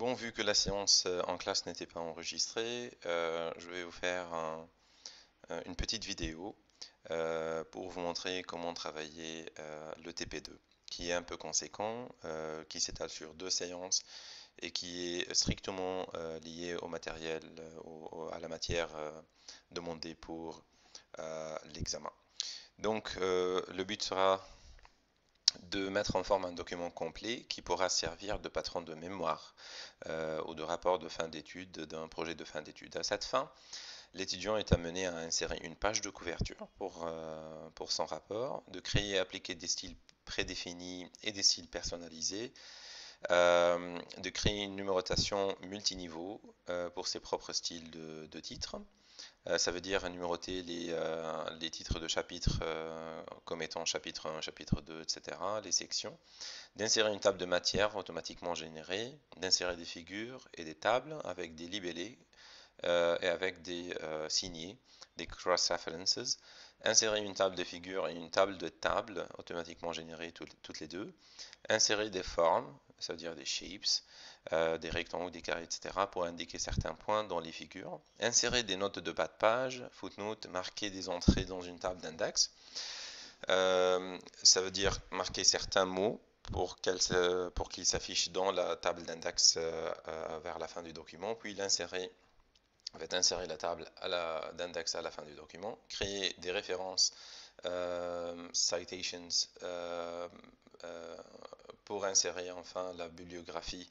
Bon, vu que la séance en classe n'était pas enregistrée, je vais vous faire une petite vidéo pour vous montrer comment travailler le TP2, qui est un peu conséquent, qui s'étale sur 2 séances et qui est strictement lié au matériel, à la matière demandée pour l'examen. Donc, le but sera de mettre en forme un document complet qui pourra servir de patron de mémoire ou de rapport de fin d'études d'un projet de fin d'études. À cette fin, l'étudiant est amené à insérer une page de couverture pour son rapport, de créer et appliquer des styles prédéfinis et des styles personnalisés, de créer une numérotation multiniveau pour ses propres styles de titres. Ça veut dire numéroter les titres de chapitres comme étant chapitre 1, chapitre 2, etc., les sections, d'insérer une table de matière automatiquement générée, d'insérer des figures et des tables avec des libellés et avec des signés, des cross-references, insérer une table de figures et une table de tables automatiquement générées toutes les deux, insérer des formes, ça veut dire des shapes, des rectangles, des carrés, etc., pour indiquer certains points dans les figures, insérer des notes de bas de page, footnotes, marquer des entrées dans une table d'index, ça veut dire marquer certains mots pour qu'ils s'affichent dans la table d'index vers la fin du document, puis insérer la table d'index à la fin du document, créer des références, citations, pour insérer enfin la bibliographie,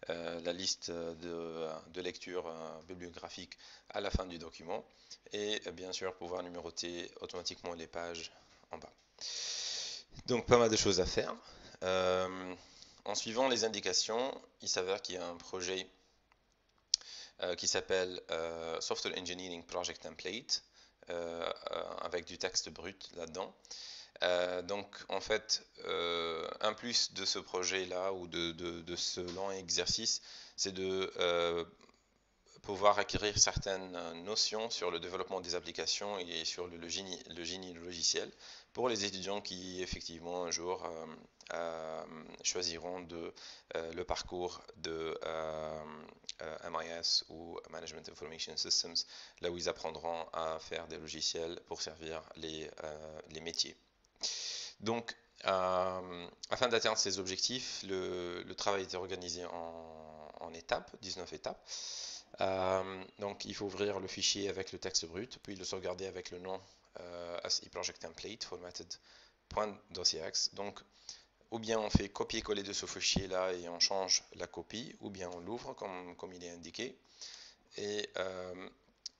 la liste de lecture bibliographique à la fin du document, et bien sûr pouvoir numéroter automatiquement les pages en bas. Donc pas mal de choses à faire. En suivant les indications, il s'avère qu'il y a un projet qui s'appelle Software Engineering Project Template avec du texte brut là-dedans. Donc en fait, un plus de ce projet-là ou de ce long exercice, c'est de pouvoir acquérir certaines notions sur le développement des applications et sur le génie logiciel pour les étudiants qui effectivement un jour choisiront le parcours de MIS ou Management Information Systems, là où ils apprendront à faire des logiciels pour servir les métiers. Donc, afin d'atteindre ces objectifs, le travail est organisé en étapes, 19 étapes. Donc, il faut ouvrir le fichier avec le texte brut, puis le sauvegarder avec le nom SE Project Template formatted.docx. Donc, ou bien on fait copier-coller de ce fichier-là et on change la copie, ou bien on l'ouvre comme il est indiqué, et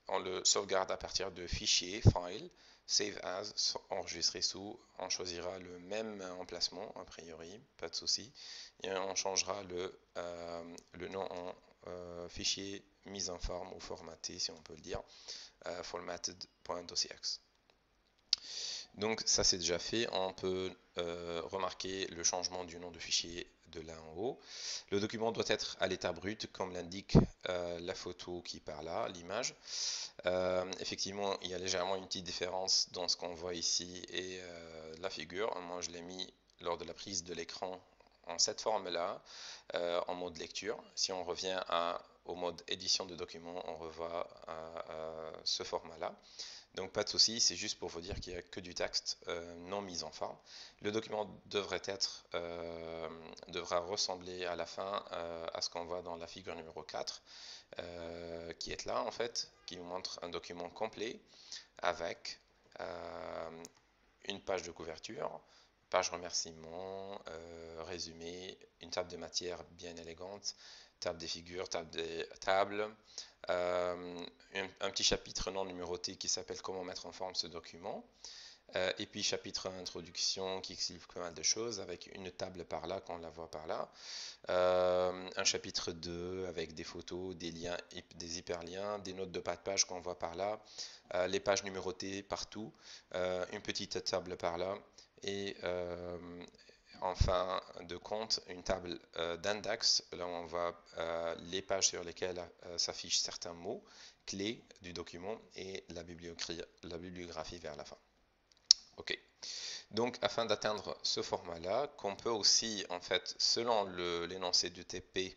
on le sauvegarde à partir de fichier, file, save as, enregistré sous, on choisira le même emplacement, a priori, pas de souci, et on changera le nom en fichier mis en forme ou formaté, si on peut le dire, formatted.docx. Donc ça c'est déjà fait, on peut remarquer le changement du nom de fichier de là en haut. Le document doit être à l'état brut comme l'indique la photo qui est par là, l'image. Effectivement il y a légèrement une petite différence dans ce qu'on voit ici et la figure. Moi je l'ai mis lors de la prise de l'écran en cette forme là, en mode lecture. Si on revient au mode édition de document, on revoit ce format là. Donc pas de souci, c'est juste pour vous dire qu'il n'y a que du texte non mis en forme. Le document devra ressembler à la fin à ce qu'on voit dans la figure numéro 4, qui est là en fait, qui vous montre un document complet avec une page de couverture, page remerciement, résumé, une table de matière bien élégante, table des figures, table des tables, un petit chapitre non numéroté qui s'appelle comment mettre en forme ce document, et puis chapitre introduction qui explique pas mal de choses avec une table par là, qu'on la voit par là, un chapitre 2 avec des photos, des liens, des hyperliens, des notes de bas de page qu'on voit par là, les pages numérotées partout, une petite table par là, et en fin de compte, une table d'index, là où on voit les pages sur lesquelles s'affichent certains mots clés du document et la bibliographie vers la fin. Ok. Donc, afin d'atteindre ce format-là, qu'on peut aussi, en fait, selon l'énoncé du TP,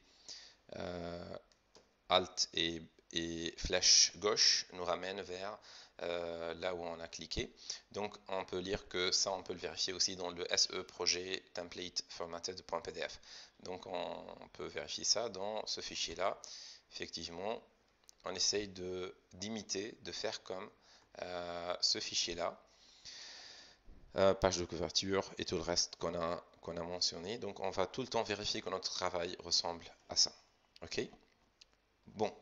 Alt et flèche gauche nous ramène vers là où on a cliqué. Donc on peut lire que ça, on peut le vérifier aussi dans le SE projet template formatted.pdf. Donc on peut vérifier ça dans ce fichier-là. Effectivement, on essaye d'imiter, de faire comme ce fichier-là. Page de couverture et tout le reste qu'on a mentionné. Donc on va tout le temps vérifier que notre travail ressemble à ça. Ok? Bon.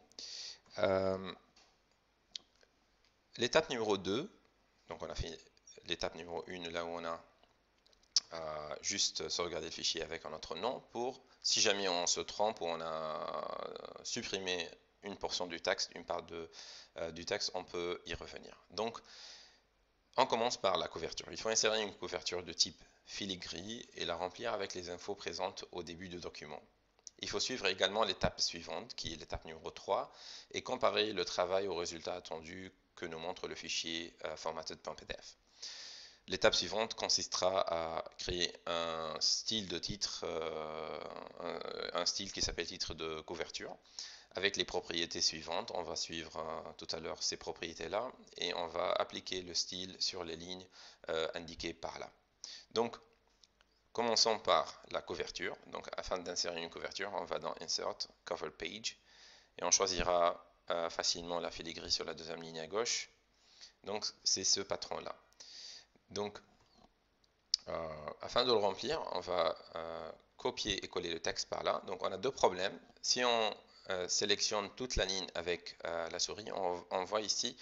L'étape numéro 2, donc on a fait l'étape numéro 1 là où on a juste sauvegarder le fichier avec un autre nom pour, si jamais on se trompe ou on a supprimé une portion du texte, une part du texte, on peut y revenir. Donc, on commence par la couverture. Il faut insérer une couverture de type filigree et la remplir avec les infos présentes au début du document. Il faut suivre également l'étape suivante, qui est l'étape numéro 3, et comparer le travail au résultat attendu que nous montre le fichier formatted.pdf. L'étape suivante consistera à créer un style de titre, un style qui s'appelle titre de couverture, avec les propriétés suivantes. On va suivre tout à l'heure ces propriétés-là, et on va appliquer le style sur les lignes indiquées par là. Donc, commençons par la couverture. Donc, afin d'insérer une couverture, on va dans Insert, Cover Page, et on choisira facilement la filigree sur la deuxième ligne à gauche. Donc, c'est ce patron-là. Donc, afin de le remplir, on va copier et coller le texte par là. Donc, on a deux problèmes. Si on sélectionne toute la ligne avec la souris, on voit ici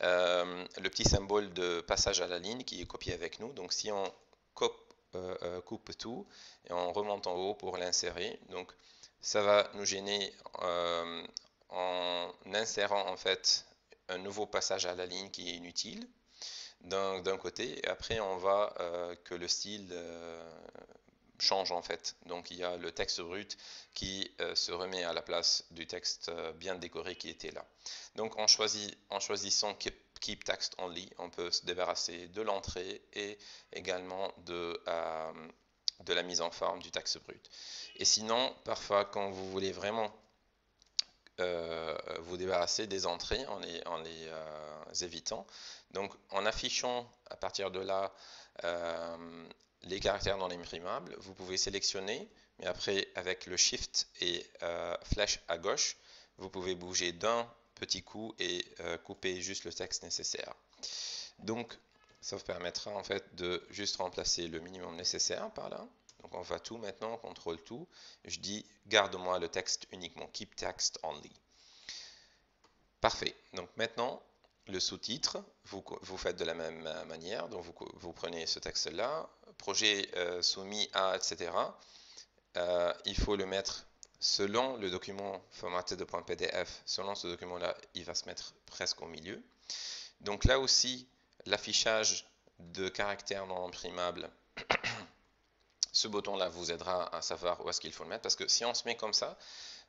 le petit symbole de passage à la ligne qui est copié avec nous. Donc, si on coupe tout et on remonte en haut pour l'insérer, donc ça va nous gêner en insérant en fait un nouveau passage à la ligne qui est inutile d'un côté, et après on va que le style change en fait. Donc il y a le texte brut qui se remet à la place du texte bien décoré qui était là. Donc en choisissant Keep Text Only, on peut se débarrasser de l'entrée et également de la mise en forme du texte brut. Et sinon, parfois quand vous voulez vraiment vous débarrasser des entrées en les évitant. Donc en affichant à partir de là les caractères non imprimables, vous pouvez sélectionner, mais après avec le Shift et flèche à gauche, vous pouvez bouger d'un petit coup et couper juste le texte nécessaire. Donc ça vous permettra en fait de juste remplacer le minimum nécessaire par là. Donc on va tout maintenant, contrôle tout. Je dis garde-moi le texte uniquement, keep text only. Parfait. Donc maintenant, le sous-titre, vous faites de la même manière. Donc vous prenez ce texte-là, projet soumis à, etc. Il faut le mettre selon le document formaté de .pdf. Selon ce document-là, il va se mettre presque au milieu. Donc là aussi, l'affichage de caractères non imprimables, ce bouton-là vous aidera à savoir où est-ce qu'il faut le mettre, parce que si on se met comme ça,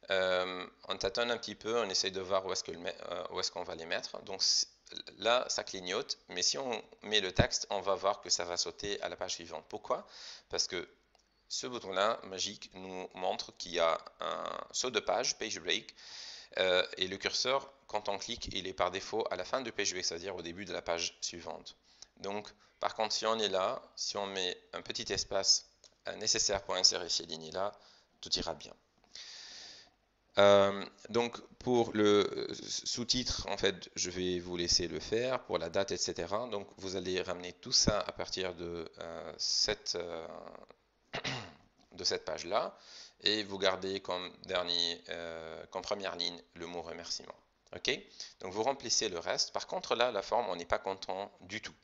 on tâtonne un petit peu, on essaye de voir où est-ce qu'on va les mettre. Donc là, ça clignote, mais si on met le texte, on va voir que ça va sauter à la page suivante. Pourquoi? Parce que ce bouton-là, magique, nous montre qu'il y a un saut de page, page break, et le curseur, quand on clique, il est par défaut à la fin du page break, c'est-à-dire au début de la page suivante. Donc, par contre, si on est là, si on met un petit espace nécessaire pour insérer ces lignes-là, tout ira bien. Donc pour le sous-titre, en fait, je vais vous laisser le faire pour la date, etc. Donc vous allez ramener tout ça à partir de cette page-là et vous gardez comme première ligne le mot remerciement. Ok? Donc vous remplissez le reste. Par contre là, la forme, on n'est pas content du tout.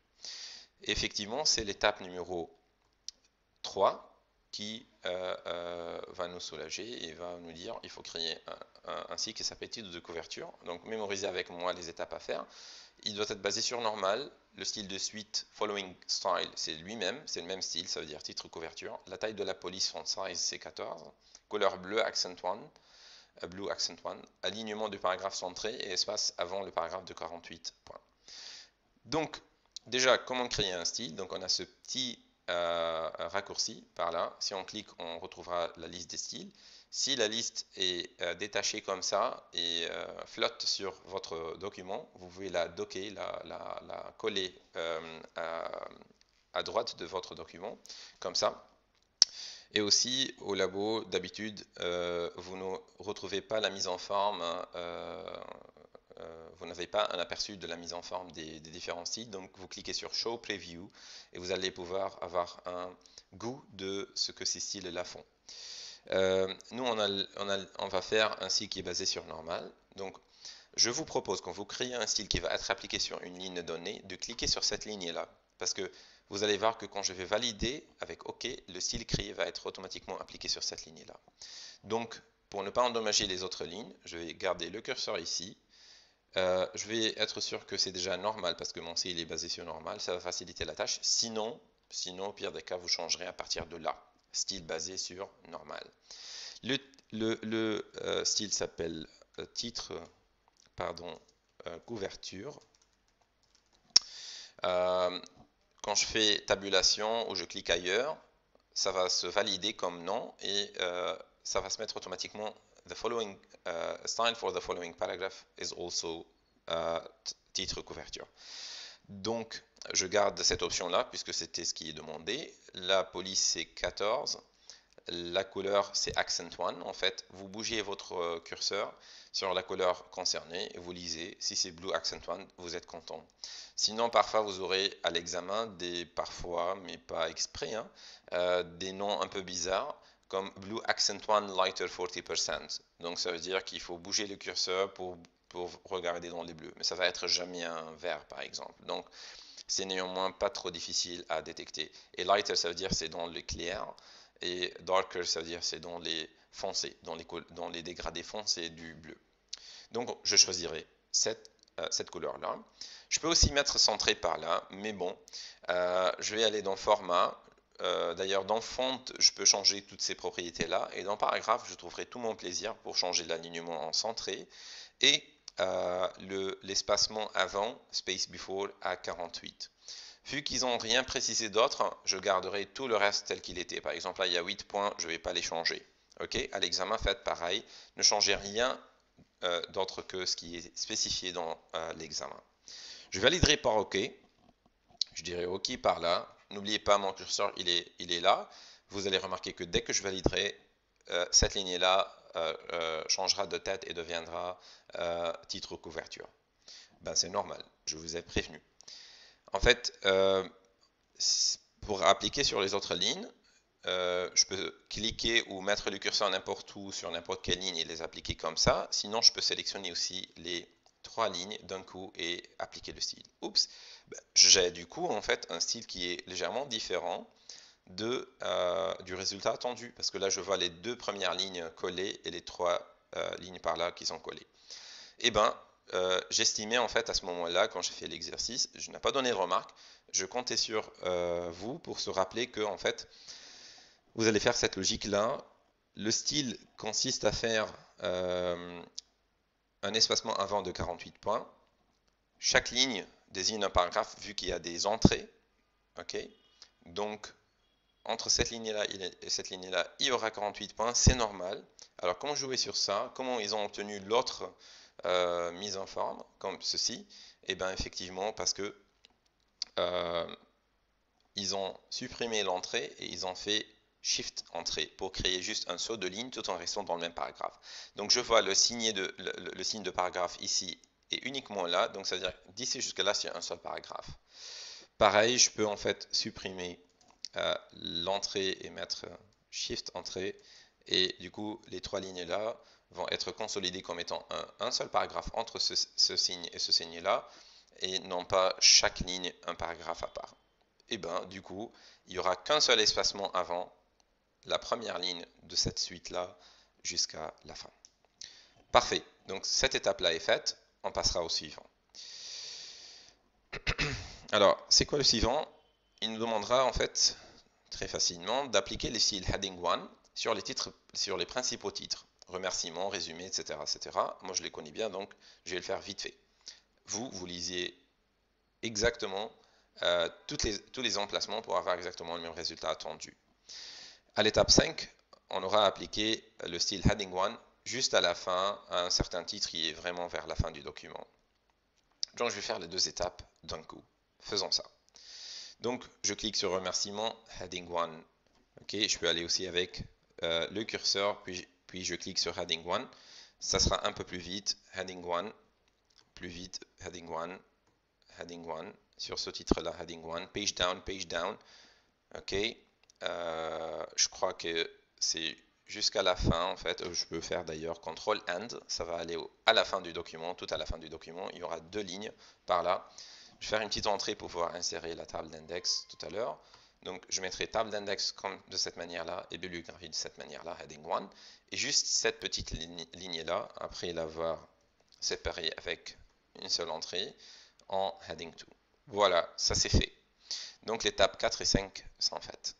Effectivement, c'est l'étape numéro 3 qui va nous soulager et va nous dire il faut créer un site qui s'appelle titre de couverture. Donc mémorisez avec moi les étapes à faire. Il doit être basé sur normal. Le style de suite following style, c'est lui-même, c'est le même style, ça veut dire titre couverture. La taille de la police font size, c'est 14. Couleur bleu accent 1, blue accent 1. Alignement du paragraphe centré et espace avant le paragraphe de 48 points. Donc déjà, comment créer un style? Donc on a ce petit raccourci par là. Si on clique, on retrouvera la liste des styles. Si la liste est détachée comme ça et flotte sur votre document, vous pouvez la docker, la coller à droite de votre document, comme ça. Et aussi, au labo, d'habitude, vous ne retrouvez pas la mise en forme, vous n'avez pas un aperçu de la mise en forme des différents styles, donc vous cliquez sur Show Preview et vous allez pouvoir avoir un goût de ce que ces styles-là font. Nous, on va faire un style qui est basé sur normal. Donc, je vous propose, quand vous créez un style qui va être appliqué sur une ligne donnée, de cliquer sur cette ligne-là. Parce que vous allez voir que quand je vais valider avec OK, le style créé va être automatiquement appliqué sur cette ligne-là. Donc, pour ne pas endommager les autres lignes, je vais garder le curseur ici. Je vais être sûr que c'est déjà normal parce que mon style est basé sur normal. Ça va faciliter la tâche. Sinon, au pire des cas, vous changerez à partir de là. Style basé sur normal. Le style s'appelle titre, pardon, couverture. Quand je fais tabulation ou je clique ailleurs, ça va se valider comme non et ça va se mettre automatiquement the following style for the following paragraph is also titre couverture. Donc je garde cette option là puisque c'était ce qui est demandé. La police c'est 14. La couleur c'est accent 1. En fait, vous bougez votre curseur sur la couleur concernée et vous lisez. Si c'est blue accent 1, vous êtes content. Sinon, parfois, vous aurez à l'examen parfois, mais pas exprès, hein, des noms un peu bizarres, comme blue accent 1 lighter 40%. Donc, ça veut dire qu'il faut bouger le curseur pour regarder dans les bleus. Mais ça va être jamais un vert, par exemple. Donc, c'est néanmoins pas trop difficile à détecter. Et lighter, ça veut dire c'est dans le clair. Et darker, ça veut dire c'est dans les foncés, dans les dégradés foncés du bleu. Donc, je choisirai cette couleur-là. Je peux aussi mettre centré par là, mais bon, je vais aller dans format. D'ailleurs, dans font, je peux changer toutes ces propriétés-là. Et dans paragraphe, je trouverai tout mon plaisir pour changer l'alignement en centré. Et l'espacement avant, space before, à 48. Vu qu'ils n'ont rien précisé d'autre, je garderai tout le reste tel qu'il était. Par exemple, là, il y a 8 points, je ne vais pas les changer. Ok, à l'examen, faites pareil. Ne changez rien d'autre que ce qui est spécifié dans l'examen. Je validerai par OK. Je dirai OK par là. N'oubliez pas, mon curseur, il est là. Vous allez remarquer que dès que je validerai, cette ligne-là changera de tête et deviendra titre couverture. Ben, c'est normal, je vous ai prévenu. En fait, pour appliquer sur les autres lignes, je peux cliquer ou mettre le curseur n'importe où sur n'importe quelle ligne et les appliquer comme ça. Sinon, je peux sélectionner aussi les 3 lignes d'un coup et appliquer le style. Oups, j'ai du coup en fait un style qui est légèrement différent du résultat attendu. Parce que là, je vois les 2 premières lignes collées et les 3 lignes par là qui sont collées. Et ben, j'estimais en fait à ce moment-là, quand j'ai fait l'exercice, je n'ai pas donné de remarque, je comptais sur vous pour se rappeler que en fait, vous allez faire cette logique-là. Le style consiste à faire un espacement avant de 48 points. Chaque ligne désigne un paragraphe vu qu'il y a des entrées. Ok. Donc, entre cette ligne-là et cette ligne-là, il y aura 48 points, c'est normal. Alors, comment jouer sur ça? Comment ils ont obtenu l'autre mise en forme, comme ceci? Eh bien, effectivement, parce que ils ont supprimé l'entrée et ils ont fait Shift entrée pour créer juste un saut de ligne tout en restant dans le même paragraphe. Donc je vois le signe de paragraphe ici et uniquement là, donc ça veut dire d'ici jusqu'à là c'est un seul paragraphe. Pareil, je peux en fait supprimer l'entrée et mettre Shift entrée et du coup les 3 lignes là vont être consolidées comme étant un seul paragraphe entre ce signe et ce signe là et non pas chaque ligne un paragraphe à part. Et bien du coup il n'y aura qu'un seul espacement avant la première ligne de cette suite-là jusqu'à la fin. Parfait. Donc cette étape-là est faite. On passera au suivant. Alors, c'est quoi le suivant? Il nous demandera en fait très facilement d'appliquer les styles Heading 1 sur les titres, sur les principaux titres. Remerciements, résumés, etc., etc. Moi, je les connais bien, donc je vais le faire vite fait. Vous lisiez exactement tous les emplacements pour avoir exactement le même résultat attendu. À l'étape 5, on aura appliqué le style heading 1 juste à la fin, à un certain titre qui est vraiment vers la fin du document. Donc je vais faire les deux étapes d'un coup. Faisons ça. Donc je clique sur remerciement, heading 1. Ok, je peux aller aussi avec le curseur, puis je clique sur heading 1. Ça sera un peu plus vite, heading 1, plus vite, heading 1, heading 1. Sur ce titre-là, heading 1, page down, page down. Ok, je crois que c'est jusqu'à la fin en fait. Je peux faire d'ailleurs CTRL AND, ça va aller à la fin du document, tout à la fin du document. Il y aura deux lignes par là. Je vais faire une petite entrée pour pouvoir insérer la table d'index tout à l'heure. Donc je mettrai table d'index comme de cette manière-là et bibliographie de cette manière-là, heading 1. Et juste cette petite ligne-là, après l'avoir séparée avec une seule entrée en heading 2. Voilà, ça c'est fait. Donc l'étape 4 et 5 sont faites.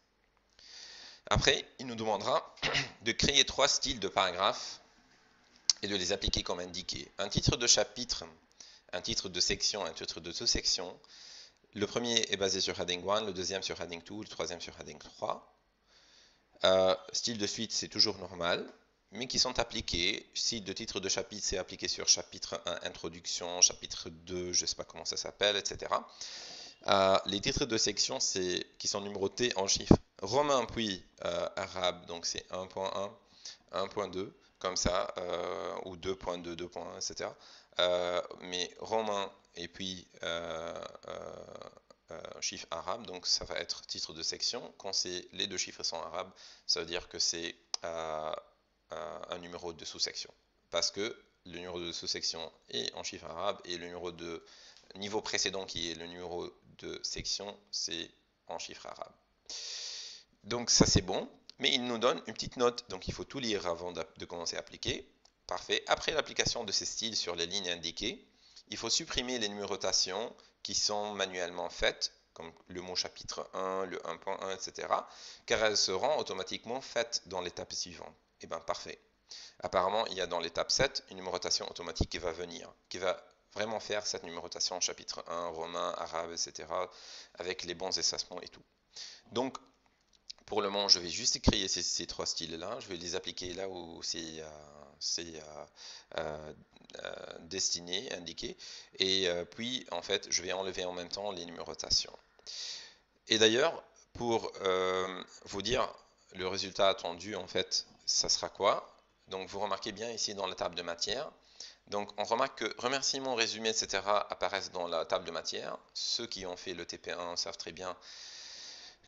Après, il nous demandera de créer trois styles de paragraphes et de les appliquer comme indiqué. Un titre de chapitre, un titre de section, un titre de sous-section. Le premier est basé sur heading 1, le deuxième sur heading 2, le troisième sur heading 3. Style de suite, c'est toujours normal, mais qui sont appliqués. Style de titre de chapitre, c'est appliqué sur chapitre 1, introduction, chapitre 2, je ne sais pas comment ça s'appelle, etc. Les titres de section qui sont numérotés en chiffres romains puis arabes, donc c'est 1.1, 1.2, comme ça, ou 2.2, 2.1, etc. Mais romains et puis chiffre arabe, donc ça va être titre de section. Quand les deux chiffres sont arabes, ça veut dire que c'est un numéro de sous-section. Parce que le numéro de sous-section est en chiffre arabe et le numéro de niveau précédent qui est le numéro de section, c'est en chiffre arabe. Donc ça c'est bon, mais il nous donne une petite note, donc il faut tout lire avant de commencer à appliquer. Parfait. Après l'application de ces styles sur les lignes indiquées, il faut supprimer les numérotations qui sont manuellement faites, comme le mot chapitre 1, le 1.1, etc., car elles seront automatiquement faites dans l'étape suivante. Et bien parfait. Apparemment, il y a dans l'étape 7 une numérotation automatique qui va venir, qui va vraiment faire cette numérotation chapitre 1, romain, arabe, etc., avec les bons espacements et tout. Donc, pour le moment, je vais juste créer ces trois styles-là. Je vais les appliquer là où c'est destiné, indiqué. Et puis, en fait, je vais enlever en même temps les numérotations. Et d'ailleurs, pour vous dire le résultat attendu, en fait, ça sera quoi? Donc, vous remarquez bien ici dans la table de matière. Donc, on remarque que remerciements, résumés, etc. apparaissent dans la table de matière. Ceux qui ont fait le TP1 savent très bien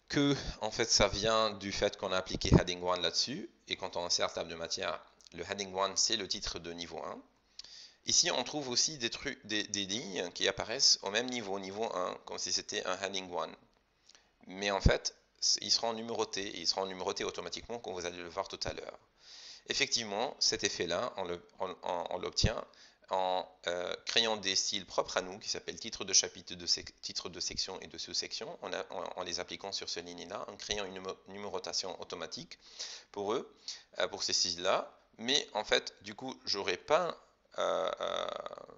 que, en fait, ça vient du fait qu'on a appliqué heading 1 là-dessus. Et quand on insère table de matière, le heading 1, c'est le titre de niveau 1. Ici, on trouve aussi des lignes qui apparaissent au même niveau, niveau 1, comme si c'était un heading 1. Mais en fait, ils seront numérotés, et ils seront numérotés automatiquement, comme vous allez le voir tout à l'heure. Effectivement, cet effet-là, on l'obtient en créant des styles propres à nous, qui s'appellent titre de chapitre, titre de section et de sous-section, en les appliquant sur ce ligne-là, en créant une numérotation automatique pour eux, pour ces styles-là. Mais en fait, du coup, je ne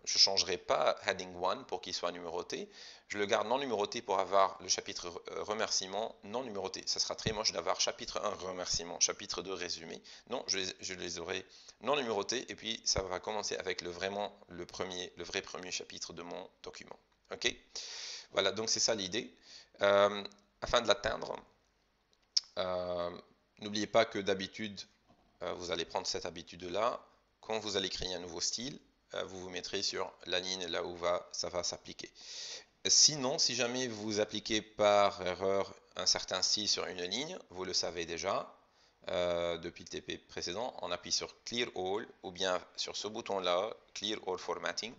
changerai pas heading 1 pour qu'il soit numéroté. Je le garde non numéroté pour avoir le chapitre remerciement non numéroté. Ça sera très moche d'avoir chapitre 1 remerciement, chapitre 2 résumé. Non, je les aurai non numérotés et puis ça va commencer avec le vrai premier chapitre de mon document. Ok? Voilà, donc c'est ça l'idée. Afin de l'atteindre, n'oubliez pas que d'habitude, vous allez prendre cette habitude-là. Quand vous allez créer un nouveau style, vous vous mettrez sur la ligne là où ça va s'appliquer. Sinon, si jamais vous appliquez par erreur un certain style sur une ligne, vous le savez déjà, depuis le TP précédent, on appuie sur Clear All ou bien sur ce bouton-là, Clear All Formatting,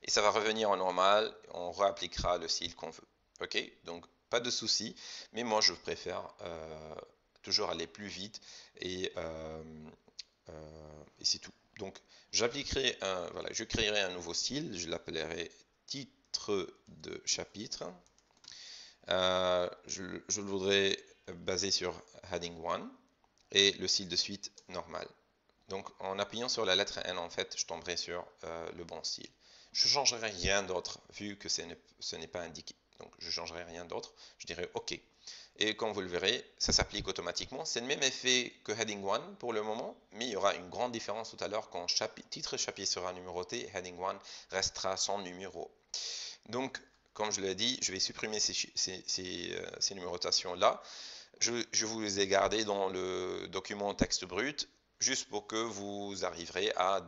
et ça va revenir en normal, on réappliquera le style qu'on veut. Ok? Donc, pas de souci, mais moi je préfère toujours aller plus vite et c'est tout. Donc, je créerai un nouveau style, je l'appellerai titre de chapitre. Je le voudrais basé sur heading 1 et le style de suite normal. Donc, en appuyant sur la lettre N, en fait, je tomberai sur le bon style. Je ne changerai rien d'autre vu que ce n'est pas indiqué. Donc, je ne changerai rien d'autre. Je dirais OK. Et comme vous le verrez, ça s'applique automatiquement. C'est le même effet que Heading 1 pour le moment, mais il y aura une grande différence tout à l'heure quand titre chapitre sera numéroté, Heading 1 restera sans numéro. Donc, comme je l'ai dit, je vais supprimer ces numérotations-là. Je vous les ai gardées dans le document texte brut, juste pour que vous arriverez à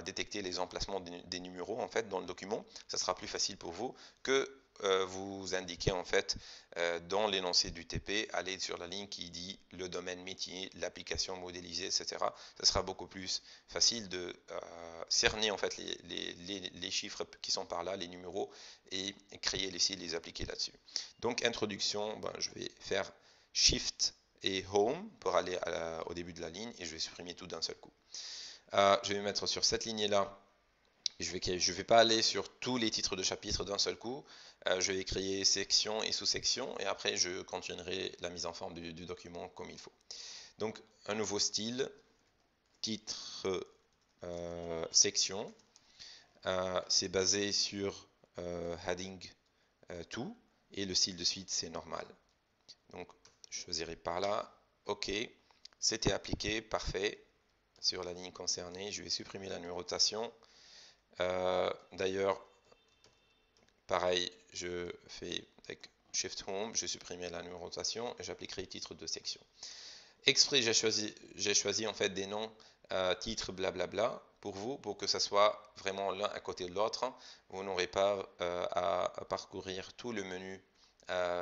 détecter les emplacements des numéros en fait dans le document. Ça sera plus facile pour vous que vous indiquer en fait dans l'énoncé du TP, aller sur la ligne qui dit le domaine métier, l'application modélisée, etc. Ça sera beaucoup plus facile de cerner en fait les chiffres qui sont par là, les numéros, et créer les styles, les appliquer là-dessus. Donc introduction, ben, je vais faire Shift et Home pour aller au début de la ligne et je vais supprimer tout d'un seul coup. Je vais me mettre sur cette lignée-là. Je ne vais pas aller sur tous les titres de chapitre d'un seul coup. Je vais créer section et sous-section et après je continuerai la mise en forme du document comme il faut. Donc un nouveau style, titre, section. C'est basé sur heading 2 et le style de suite c'est normal. Donc je choisirai par là, OK, c'était appliqué, parfait. Sur la ligne concernée, je vais supprimer la numérotation. D'ailleurs, pareil, je fais avec Shift Home, je supprime la numérotation et j'appliquerai titre de section. Exprès, j'ai choisi en fait des noms titres blablabla pour vous, pour que ça soit vraiment l'un à côté de l'autre. Vous n'aurez pas à parcourir tout le menu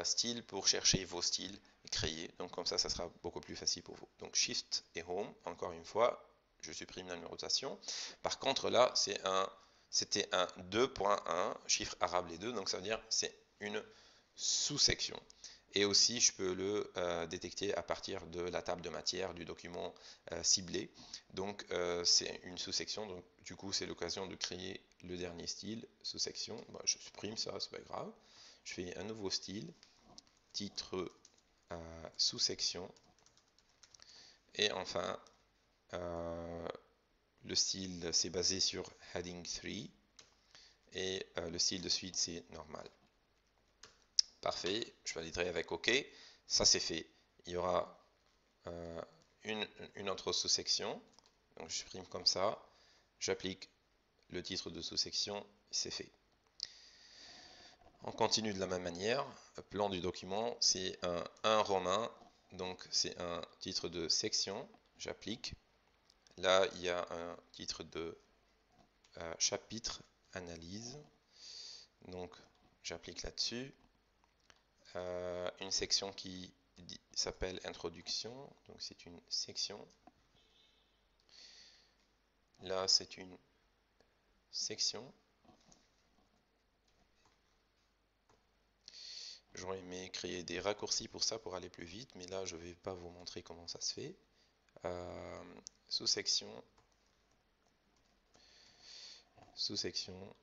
style pour chercher vos styles et créer. Donc comme ça sera beaucoup plus facile pour vous. Donc Shift et Home, encore une fois, je supprime la numérotation. Par contre là, c'était un 2.1, chiffre arabe les deux, donc ça veut dire c'est une sous-section. Et aussi, je peux le détecter à partir de la table de matière du document ciblé. Donc, c'est une sous-section. Donc, du coup, c'est l'occasion de créer le dernier style, sous-section. Bon, je supprime ça, c'est pas grave. Je fais un nouveau style, titre, sous-section. Et enfin, le style, c'est basé sur heading 3. Et le style de suite, c'est normal. Parfait, je validerai avec OK. Ça, c'est fait. Il y aura une autre sous-section. Donc, je supprime comme ça. J'applique le titre de sous-section. C'est fait. On continue de la même manière. Le plan du document, c'est un 1 romain. Donc, c'est un titre de section. J'applique. Là, il y a un titre de chapitre analyse. Donc, j'applique là-dessus. Une section qui s'appelle introduction, donc c'est une section. Là, c'est une section. J'aurais aimé créer des raccourcis pour ça, pour aller plus vite, mais là, je ne vais pas vous montrer comment ça se fait. Sous-section, sous-section,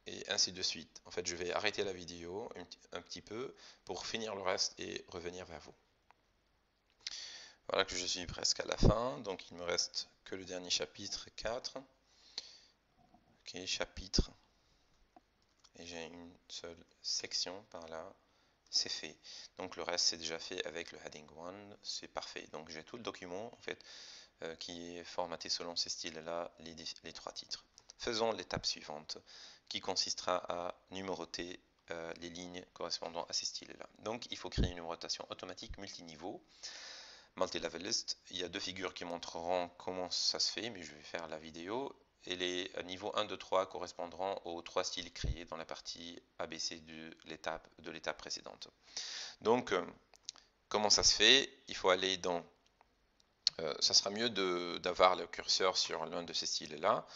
et ainsi de suite. En fait, je vais arrêter la vidéo un petit peu pour finir le reste et revenir vers vous. Voilà que je suis presque à la fin, donc il me reste que le dernier chapitre 4. Ok, chapitre. Et j'ai une seule section par là, c'est fait. Donc le reste c'est déjà fait avec le heading 1, c'est parfait. Donc j'ai tout le document en fait qui est formaté selon ces styles-là, les trois titres. Faisons l'étape suivante qui consistera à numéroter les lignes correspondant à ces styles-là. Donc il faut créer une numérotation automatique multiniveau. Multi-level list, il y a deux figures qui montreront comment ça se fait, mais je vais faire la vidéo. Et les niveaux 1, 2, 3 correspondront aux trois styles créés dans la partie ABC de l'étape précédente. Donc, comment ça se fait? Il faut aller dans... ça sera mieux d'avoir le curseur sur l'un de ces styles-là.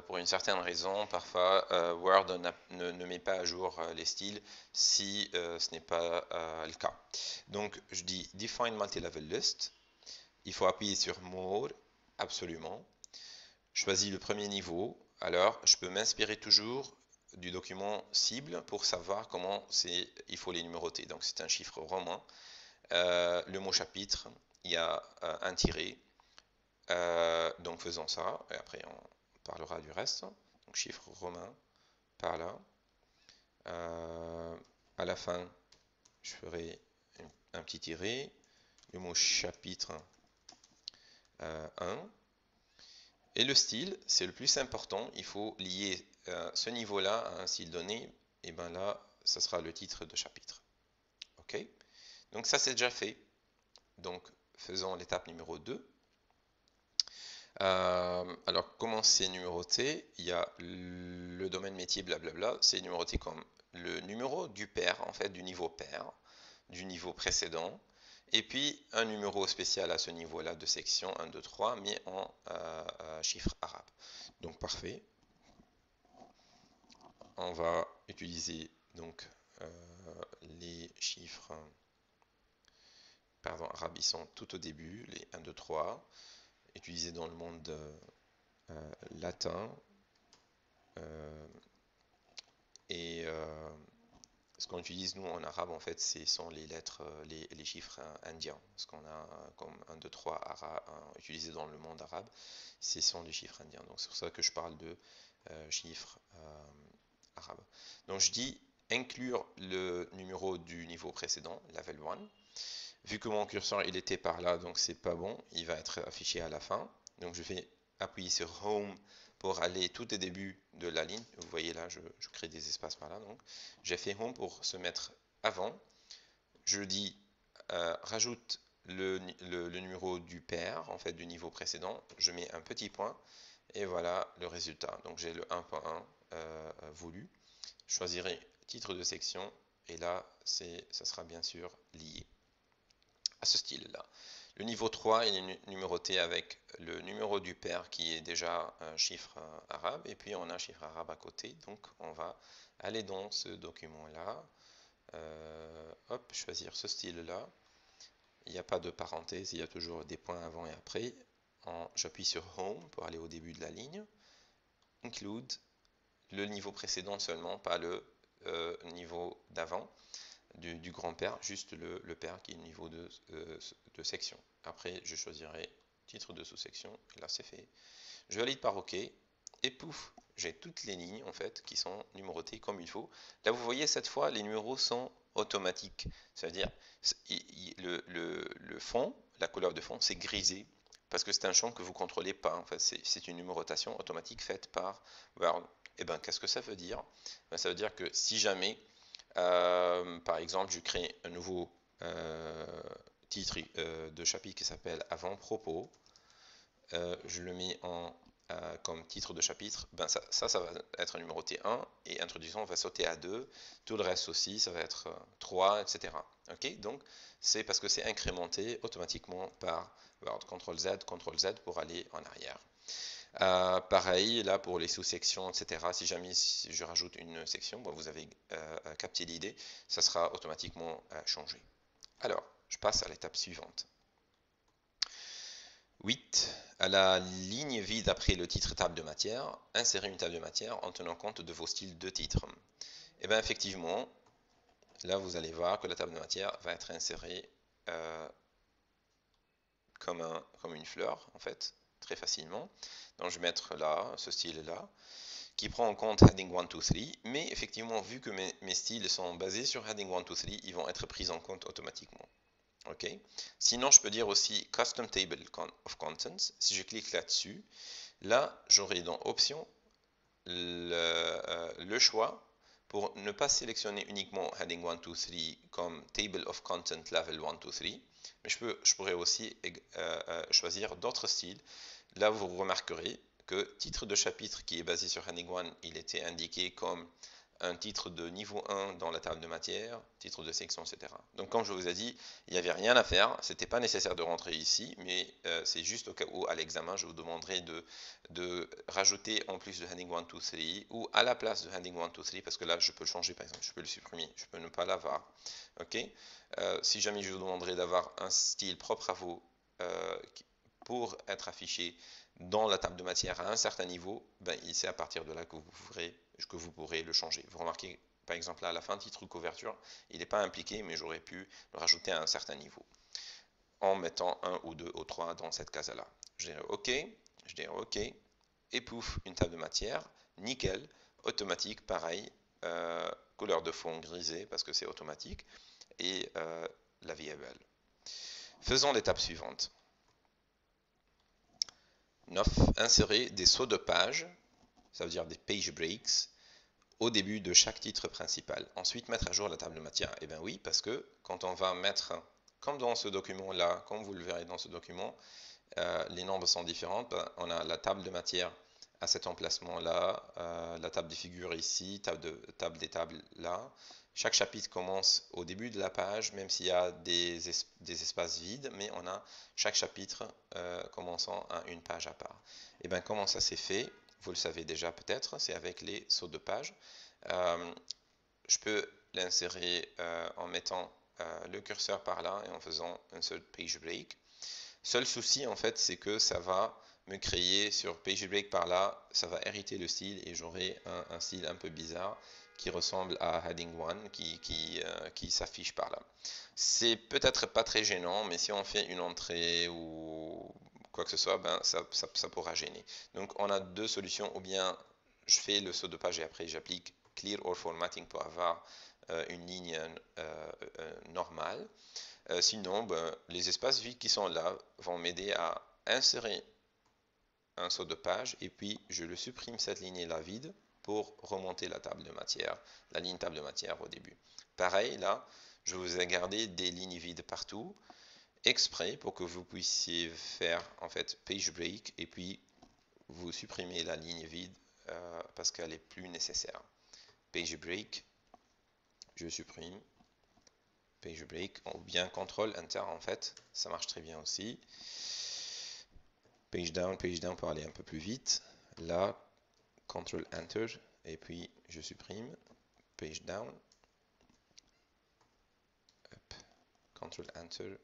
Pour une certaine raison, parfois, Word ne met pas à jour les styles si ce n'est pas le cas. Donc, je dis Define Multi-Level List. Il faut appuyer sur More, absolument. Choisis le premier niveau. Alors, je peux m'inspirer toujours du document cible pour savoir comment il faut les numéroter. Donc, c'est un chiffre romain. Le mot chapitre, il y a un tiré. Donc, faisons ça. Et après, on parlera du reste. Donc, chiffre romain, par là. à la fin, je ferai un petit tiret, le mot chapitre 1. Et le style, c'est le plus important. Il faut lier ce niveau-là à un style donné. Et bien là, ça sera le titre de chapitre. OK? Donc ça, c'est déjà fait. Donc, faisons l'étape numéro 2. Alors, comment c'est numéroté? Il y a le domaine métier, blablabla. C'est numéroté comme le numéro du pair, en fait, du niveau pair, du niveau précédent. Et puis, un numéro spécial à ce niveau-là de section 1, 2, 3, mais en chiffres arabes. Donc, parfait. On va utiliser donc les chiffres arabes, ils sont tout au début, les 1, 2, 3, utilisés dans le monde latin. Et ce qu'on utilise nous en arabe, en fait, ce sont les lettres, les chiffres indiens. Ce qu'on a comme 1, 2, 3 utilisés dans le monde arabe, ce sont les chiffres indiens. Donc c'est pour ça que je parle de chiffres arabes. Donc je dis inclure le numéro du niveau précédent, level 1. Vu que mon curseur il était par là, donc c'est pas bon, il va être affiché à la fin. Donc je vais appuyer sur Home pour aller tout au début de la ligne. Vous voyez là, je crée des espaces par là. Donc j'ai fait Home pour se mettre avant. Je dis rajoute le numéro du pair, en fait du niveau précédent. Je mets un petit point et voilà le résultat. Donc j'ai le 1.1 voulu. Je choisirai titre de section et là ça sera bien sûr lié à ce style-là. Le niveau 3 il est numéroté avec le numéro du pair qui est déjà un chiffre arabe et puis on a un chiffre arabe à côté. Donc on va aller dans ce document-là, hop, choisir ce style-là. Il n'y a pas de parenthèse, il y a toujours des points avant et après. J'appuie sur Home pour aller au début de la ligne. Include le niveau précédent seulement, pas le niveau d'avant. Du grand-père, juste le père qui est le niveau de section. Après, je choisirai titre de sous-section, et là c'est fait. Je valide par OK, et pouf, j'ai toutes les lignes en fait qui sont numérotées comme il faut. Là, vous voyez, cette fois, les numéros sont automatiques. C'est-à-dire, le fond, la couleur de fond, c'est grisé, parce que c'est un champ que vous ne contrôlez pas. En fait, c'est une numérotation automatique faite par Word. Et bien, qu'est-ce que ça veut dire? Ça veut dire que si jamais par exemple, je crée un nouveau titre de chapitre qui s'appelle Avant-propos. Je le mets comme titre de chapitre. Ben ça va être numéroté 1 et introduction va sauter à 2. Tout le reste aussi, ça va être 3, etc. Ok, donc c'est parce que c'est incrémenté automatiquement par Word. CTRL Z pour aller en arrière. Pareil, là pour les sous-sections, etc. Si jamais je rajoute une section, bon, vous avez capté l'idée, ça sera automatiquement changé. Alors, je passe à l'étape suivante. 8. À la ligne vide après le titre table de matière, insérez une table de matière en tenant compte de vos styles de titre. Et bien effectivement, là vous allez voir que la table de matière va être insérée comme une fleur, en fait, très facilement. Donc je vais mettre là, ce style-là, qui prend en compte heading 1, 2, 3, mais effectivement, vu que mes styles sont basés sur heading 1, 2, 3, ils vont être pris en compte automatiquement. Ok. Sinon, je peux dire aussi Custom Table of Contents. Si je clique là-dessus, là, j'aurai dans Options le choix pour ne pas sélectionner uniquement heading 1, 2, 3 comme Table of Content Level 1, 2, 3, mais je pourrais aussi choisir d'autres styles. Là, vous remarquerez que titre de chapitre qui est basé sur heading 1, il était indiqué comme un titre de niveau 1 dans la table de matière, titre de section, etc. Donc comme je vous ai dit, il n'y avait rien à faire, c'était pas nécessaire de rentrer ici, mais c'est juste au cas où à l'examen, je vous demanderai de rajouter en plus de heading 1, 2, 3, ou à la place de heading 1, 2, 3, parce que là, je peux le changer, par exemple, je peux le supprimer, je peux ne pas l'avoir. Ok. Si jamais je vous demanderai d'avoir un style propre à vous pour être affiché dans la table de matière à un certain niveau, ben, c'est à partir de là que vous pourrez le changer. Vous remarquez, par exemple, là, à la fin, titre ou couverture, il n'est pas impliqué, mais j'aurais pu le rajouter à un certain niveau en mettant 1 ou 2 ou 3 dans cette case-là. Je dirais OK, et pouf, une table de matière, nickel, automatique, pareil, couleur de fond grisée parce que c'est automatique, et la variable. Faisons l'étape suivante. 9. Insérer des sauts de page, ça veut dire des page breaks, au début de chaque titre principal. Ensuite, mettre à jour la table de matière. Eh bien oui, parce que quand on va mettre, comme dans ce document-là, comme vous le verrez dans ce document, les nombres sont différents. On a la table de matière à cet emplacement-là, la table des figures ici, table des tables là. Chaque chapitre commence au début de la page, même s'il y a des espaces vides, mais on a chaque chapitre commençant à une page à part. Et bien comment ça s'est fait? Vous le savez déjà peut-être, c'est avec les sauts de page. Je peux l'insérer en mettant le curseur par là et en faisant un seul page break. Seul souci en fait, c'est que ça va me créer sur page break par là, ça va hériter le style et j'aurai un style un peu bizarre qui ressemble à heading 1 qui s'affiche par là. C'est peut-être pas très gênant, mais si on fait une entrée ou quoi que ce soit, ben ça pourra gêner. Donc on a deux solutions, ou bien je fais le saut de page et après j'applique clear or formatting pour avoir une ligne normale. Sinon, ben, les espaces vides qui sont là vont m'aider à insérer un saut de page et puis je le supprime cette ligne-là vide pour remonter la table de matière, la ligne table de matière au début. Pareil, là, je vous ai gardé des lignes vides partout, exprès pour que vous puissiez faire en fait page break et puis vous supprimez la ligne vide parce qu'elle est plus nécessaire. Page break, je supprime. Page break, ou bien contrôle enter en fait, ça marche très bien aussi. Page down pour aller un peu plus vite. Là, control enter, et puis je supprime. Page down. Hop. Control enter.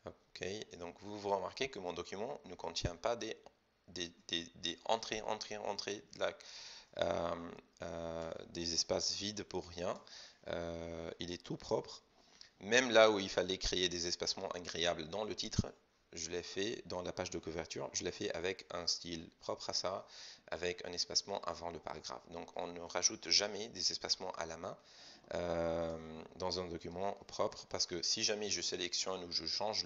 Ok, et donc vous remarquez que mon document ne contient pas des entrées, des espaces vides pour rien. Il est tout propre. Même là où il fallait créer des espacements agréables dans le titre, je l'ai fait dans la page de couverture, je l'ai fait avec un style propre à ça, avec un espacement avant le paragraphe. Donc on ne rajoute jamais des espacements à la main dans un document propre, parce que si jamais je sélectionne ou je change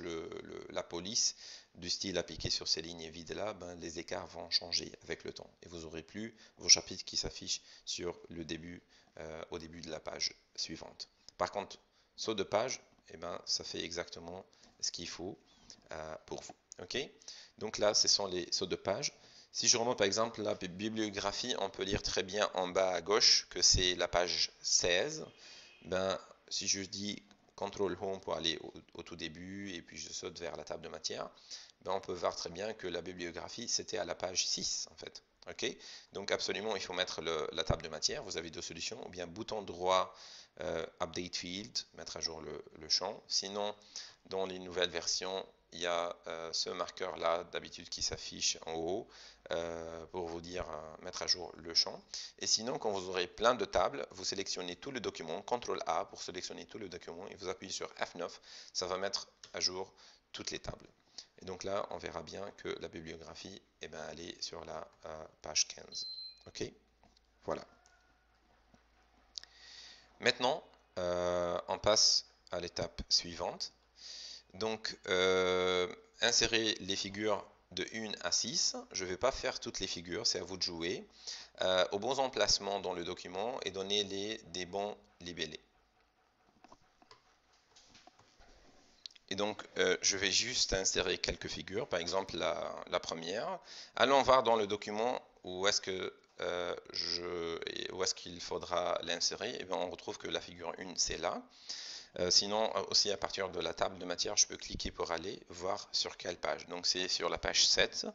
la police du style appliqué sur ces lignes vides là, ben, les écarts vont changer avec le temps et vous n'aurez plus vos chapitres qui s'affichent sur le début, au début de la page suivante. Par contre, saut de page, eh ben, ça fait exactement ce qu'il faut pour vous. Ok, donc là, ce sont les sauts de page. Si je remonte par exemple la bibliographie, on peut lire très bien en bas à gauche que c'est la page 16. Ben, si je dis CTRL HOME pour aller au tout début et puis je saute vers la table de matière, ben, on peut voir très bien que la bibliographie c'était à la page 6 en fait. Ok, donc absolument il faut mettre la table de matière. Vous avez deux solutions, ou bien bouton droit Update Field, mettre à jour le champ. Sinon, dans les nouvelles versions, il y a ce marqueur là d'habitude qui s'affiche en haut pour vous dire mettre à jour le champ. Et sinon, quand vous aurez plein de tables, vous sélectionnez tout le document, CTRL A pour sélectionner tout le document et vous appuyez sur F9, ça va mettre à jour toutes les tables. Et donc là, on verra bien que la bibliographie, eh ben, elle est sur la page 15. Ok, voilà. Maintenant, on passe à l'étape suivante. Donc, insérer les figures de 1 à 6. Je ne vais pas faire toutes les figures, c'est à vous de jouer. Aux bons emplacements dans le document et donner des bons libellés. Et donc, je vais juste insérer quelques figures, par exemple la première. Allons voir dans le document où est-ce qu'il faudra l'insérer. Et bien, on retrouve que la figure 1, c'est là. Sinon, aussi à partir de la table de matière, je peux cliquer pour aller voir sur quelle page. Donc, c'est sur la page 7.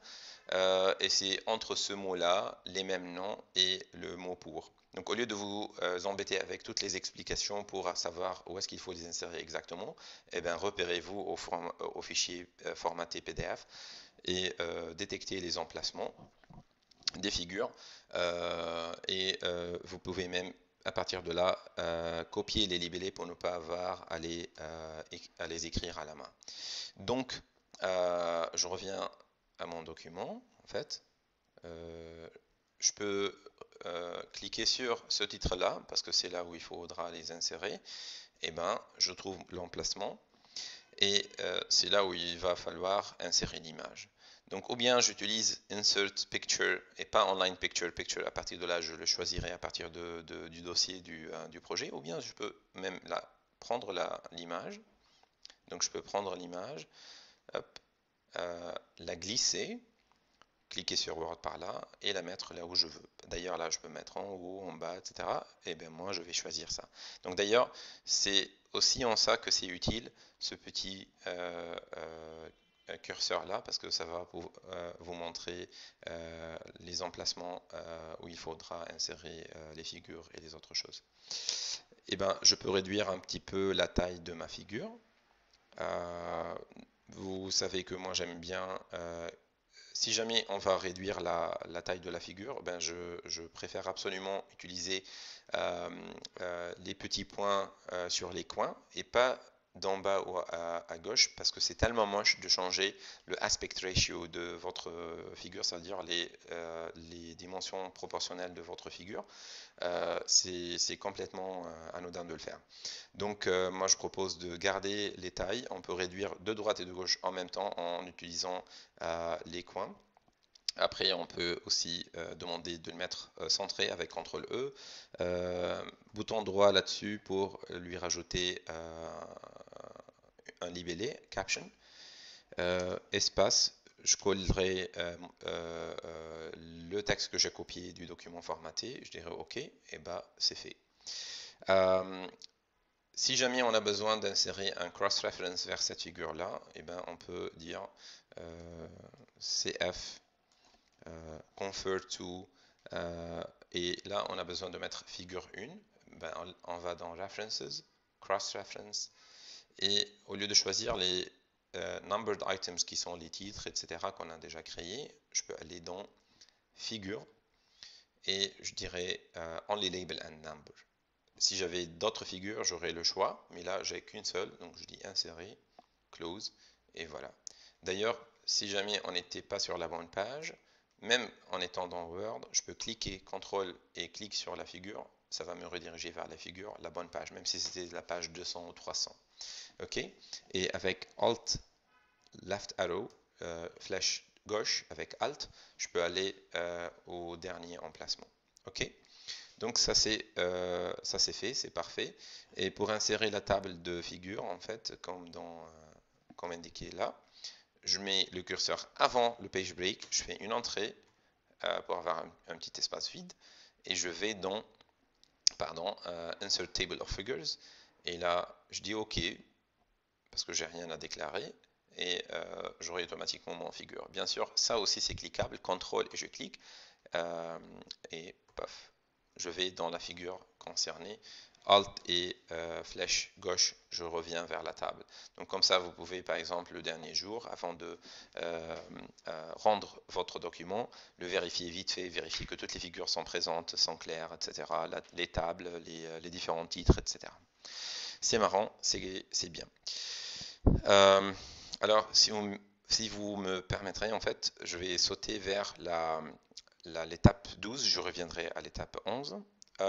Et c'est entre ce mot-là, les mêmes noms et le mot pour. Donc au lieu de vous embêter avec toutes les explications pour savoir où est-ce qu'il faut les insérer exactement, eh bien, repérez-vous au fichier formaté PDF et détectez les emplacements des figures et vous pouvez même à partir de là copier les libellés pour ne pas avoir à les écrire à la main. Donc je reviens à mon document en fait. je peux cliquer sur ce titre-là, parce que c'est là où il faudra les insérer. Et ben, je trouve l'emplacement et c'est là où il va falloir insérer l'image. Donc, ou bien j'utilise Insert Picture et pas Online Picture. Picture, à partir de là, je le choisirai à partir du dossier du projet. Ou bien je peux même là, prendre l'image. Donc, je peux prendre l'image, la glisser, cliquer sur Word par là et la mettre là où je veux. D'ailleurs, là, je peux mettre en haut, en bas, etc. Et bien, moi, je vais choisir ça. Donc, d'ailleurs, c'est aussi en ça que c'est utile, ce petit curseur là, parce que ça va vous montrer les emplacements où il faudra insérer les figures et les autres choses. Et ben, je peux réduire un petit peu la taille de ma figure. Vous savez que moi j'aime bien, si jamais on va réduire la taille de la figure, ben je préfère absolument utiliser les petits points sur les coins et pas d'en bas ou à gauche, parce que c'est tellement moche de changer le aspect ratio de votre figure, c'est-à-dire les dimensions proportionnelles de votre figure. C'est complètement anodin de le faire. Donc moi je propose de garder les tailles. On peut réduire de droite et de gauche en même temps en utilisant les coins. Après, on peut aussi demander de le mettre centré avec CTRL E. Bouton droit là-dessus pour lui rajouter un libellé, caption. Espace, je collerai le texte que j'ai copié du document formaté. Je dirais OK, et bah c'est fait. Si jamais on a besoin d'insérer un cross-reference vers cette figure-là, eh ben, on peut dire CF convert to, et là on a besoin de mettre figure 1, ben, on va dans References, Cross-Reference, et au lieu de choisir les numbered items qui sont les titres, etc. qu'on a déjà créés, je peux aller dans Figure et je dirais Only Label and Number. Si j'avais d'autres figures, j'aurais le choix, mais là j'ai qu'une seule, donc je dis insérer, close, et voilà. D'ailleurs, si jamais on n'était pas sur la bonne page, même en étant dans Word, je peux cliquer CTRL et clic sur la figure, ça va me rediriger vers la figure, la bonne page, même si c'était la page 200 ou 300. OK? Et avec Alt, Left Arrow, flèche gauche avec Alt, je peux aller au dernier emplacement. OK? Donc ça c'est fait, c'est parfait. Et pour insérer la table de figure, en fait, comme indiqué là, je mets le curseur avant le page break, je fais une entrée pour avoir un petit espace vide, et je vais dans Insert Table of Figures, et là je dis OK, parce que j'ai rien à déclarer, et j'aurai automatiquement mon figure. Bien sûr, ça aussi c'est cliquable, CTRL et je clique, et paf, je vais dans la figure concernée, Alt et flèche gauche, je reviens vers la table. Donc comme ça, vous pouvez par exemple le dernier jour, avant de rendre votre document, le vérifier vite fait, vérifier que toutes les figures sont présentes, sont claires, etc. Les tables, les différents titres, etc. C'est marrant, c'est bien. Alors, si vous me permettrez, en fait, je vais sauter vers l'étape 12, je reviendrai à l'étape 11.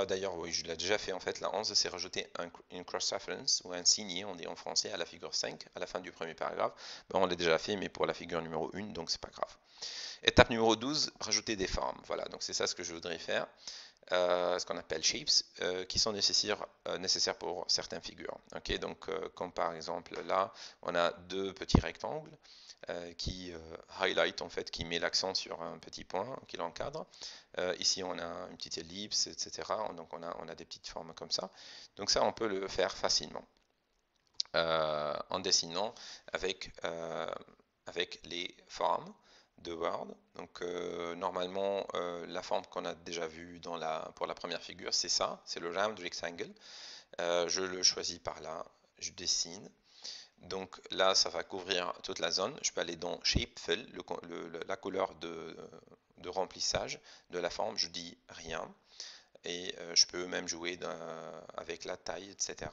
D'ailleurs, oui, je l'ai déjà fait en fait. La 11, c'est rajouter une cross-reference ou un signé, on dit en français, à la figure 5, à la fin du premier paragraphe. Ben, on l'a déjà fait, mais pour la figure numéro 1, donc c'est pas grave. Étape numéro 12, rajouter des formes. Voilà, donc c'est ça ce que je voudrais faire. Ce qu'on appelle shapes, qui sont nécessaires pour certaines figures. Okay, donc, comme par exemple là, on a deux petits rectangles qui highlight en fait, qui met l'accent sur un petit point qui l'encadre. Ici, on a une petite ellipse, etc. Donc, on a des petites formes comme ça. Donc, ça, on peut le faire facilement en dessinant avec les formes de Word. Donc normalement la forme qu'on a déjà vue pour la première figure, c'est ça, c'est le round rectangle. Je le choisis par là, je dessine. Donc là, ça va couvrir toute la zone. Je peux aller dans Shape Fill, la couleur de remplissage de la forme. Je dis rien. Et je peux même jouer avec la taille, etc.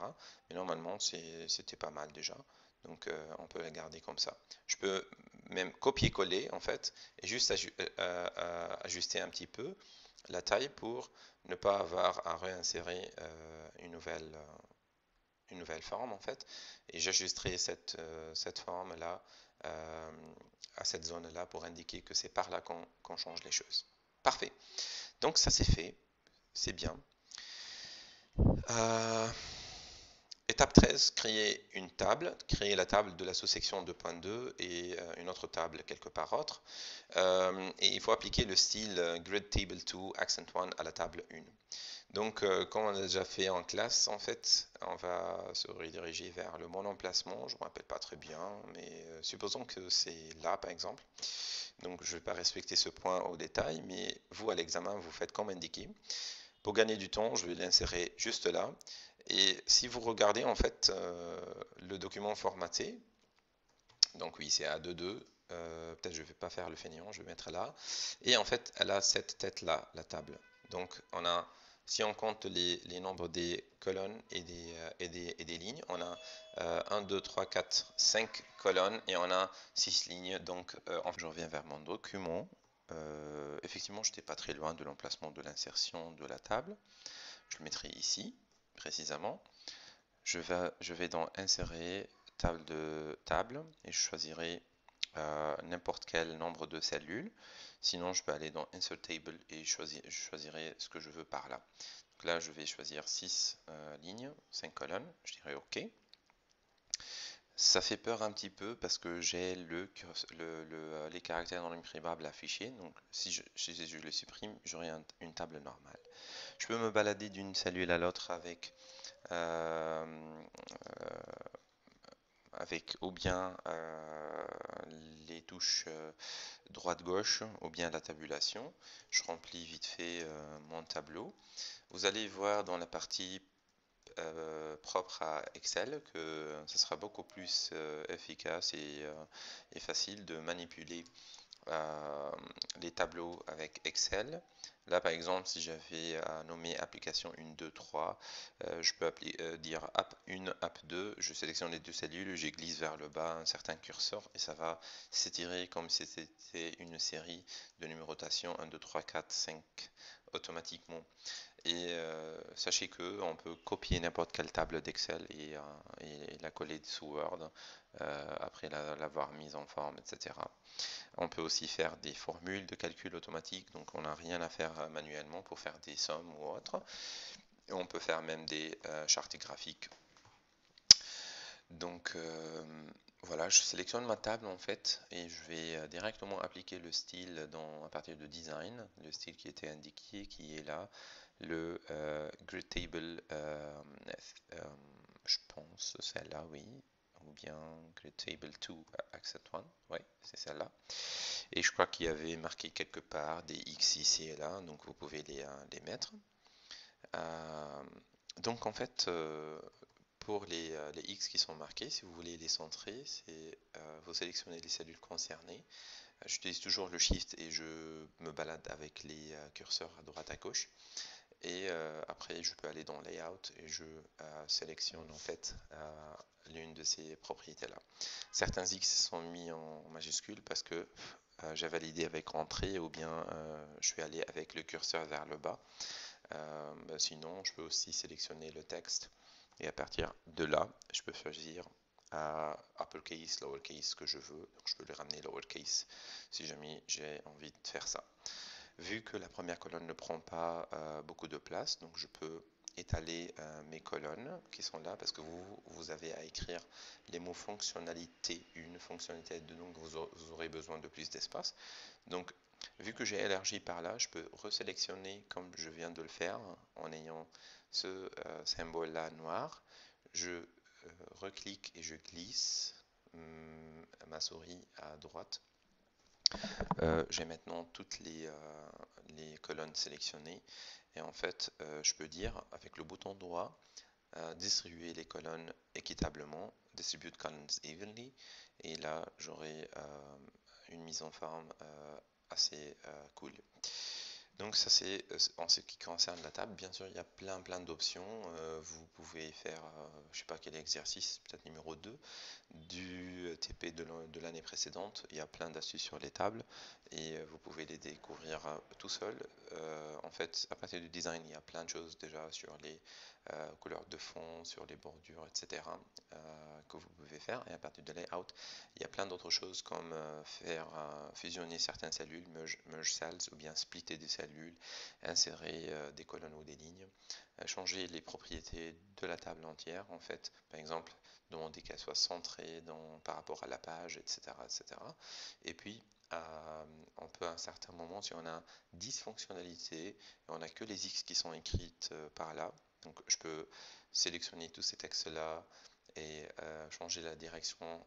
Mais normalement, c'était pas mal déjà. Donc on peut la garder comme ça. Je peux même copier-coller en fait et juste ajuster un petit peu la taille pour ne pas avoir à réinsérer une nouvelle forme en fait, et j'ajusterai cette forme là à cette zone là pour indiquer que c'est par là qu'on change les choses. Parfait. Donc ça c'est fait, c'est bien. Euh, Étape 13, créer une table, créer la table de la sous-section 2.2 et une autre table quelque part autre. Et il faut appliquer le style Grid Table 2 Accent 1 à la table 1. Donc, comme on a déjà fait en classe, en fait, on va se rediriger vers le bon emplacement. Je ne me rappelle pas très bien, mais supposons que c'est là, par exemple. Donc, je ne vais pas respecter ce point au détail, mais vous, à l'examen, vous faites comme indiqué. Pour gagner du temps, je vais l'insérer juste là. Et si vous regardez, en fait, le document formaté, donc oui, c'est A22. Peut-être je ne vais pas faire le fainéant, je vais mettre là. Et en fait, elle a cette tête-là, la table. Donc, si on compte les nombres des colonnes et des lignes, on a 1, 2, 3, 4, 5 colonnes et on a 6 lignes. Donc, je reviens vers mon document. Effectivement, je n'étais pas très loin de l'emplacement de l'insertion de la table. Je le mettrai ici, précisément. Je vais dans Insérer, table de table, et je choisirai n'importe quel nombre de cellules. Sinon, je peux aller dans Insert Table et je choisirai ce que je veux par là. Donc là, je vais choisir 6 lignes, 5 colonnes. Je dirais OK. Ça fait peur un petit peu parce que j'ai les caractères non imprimables affichés. Donc, si je les supprime, j'aurai une table normale. Je peux me balader d'une cellule à l'autre euh, avec ou bien les touches droite-gauche ou bien la tabulation. Je remplis vite fait mon tableau. Vous allez voir dans la partie propre à Excel que ce sera beaucoup plus efficace et facile de manipuler les tableaux avec Excel. Là, par exemple, si j'avais à nommer application 1, 2, 3, je peux dire app 1, app 2, je sélectionne les deux cellules, je glisse vers le bas un certain curseur et ça va s'étirer comme si c'était une série de numérotation 1, 2, 3, 4, 5 automatiquement. Et sachez que on peut copier n'importe quelle table d'Excel et la coller sous Word après l'avoir mise en forme, etc. On peut aussi faire des formules de calcul automatique, donc on n'a rien à faire manuellement pour faire des sommes ou autre. Et on peut faire même des chartes graphiques. Donc voilà, je sélectionne ma table en fait et je vais directement appliquer le style à partir de design, le style qui était indiqué, qui est là, le grid table, je pense celle-là, oui, ou bien grid table 2 accent 1, oui, c'est celle-là. Et je crois qu'il y avait marqué quelque part des X ici et là, donc vous pouvez les mettre. Donc en fait, pour les X qui sont marqués, si vous voulez les centrer, vous sélectionnez les cellules concernées. J'utilise toujours le Shift et je me balade avec les curseurs à droite à gauche. Et après, je peux aller dans Layout et je sélectionne en fait l'une de ces propriétés-là. Certains X sont mis en majuscule parce que j'ai validé avec Entrée ou bien je vais aller avec le curseur vers le bas. Sinon, je peux aussi sélectionner le texte et à partir de là, je peux choisir uppercase, lowercase, ce que je veux. Donc, je peux le ramener lowercase si jamais j'ai envie de faire ça. Vu que la première colonne ne prend pas beaucoup de place, donc je peux étaler mes colonnes qui sont là parce que vous avez à écrire les mots fonctionnalité 1, fonctionnalité 2, donc vous aurez besoin de plus d'espace. Donc vu que j'ai élargi par là, je peux resélectionner comme je viens de le faire en ayant ce symbole là noir. Je reclique et je glisse ma souris à droite. J'ai maintenant toutes les colonnes sélectionnées et en fait je peux dire avec le bouton droit distribuer les colonnes équitablement, distribute columns evenly, et là j'aurai une mise en forme assez cool. Donc ça c'est en ce qui concerne la table. Bien sûr, il y a plein d'options. Vous pouvez faire, je sais pas quel exercice, peut-être numéro 2 du TP de l'année précédente. Il y a plein d'astuces sur les tables et vous pouvez les découvrir tout seul. En fait, à partir du design, il y a plein de choses déjà sur les couleurs de fond, sur les bordures, etc. Que vous pouvez faire. Et à partir de layout, il y a plein d'autres choses comme faire fusionner certaines cellules, merge cells, ou bien splitter des cellules, insérer des colonnes ou des lignes, changer les propriétés de la table entière, en fait. Par exemple, demander qu'elle soit centrée par rapport à la page, etc. etc. Et puis, on peut à un certain moment, si on a 10 fonctionnalités, et on n'a que les X qui sont écrites par là, donc je peux sélectionner tous ces textes-là, et changer la direction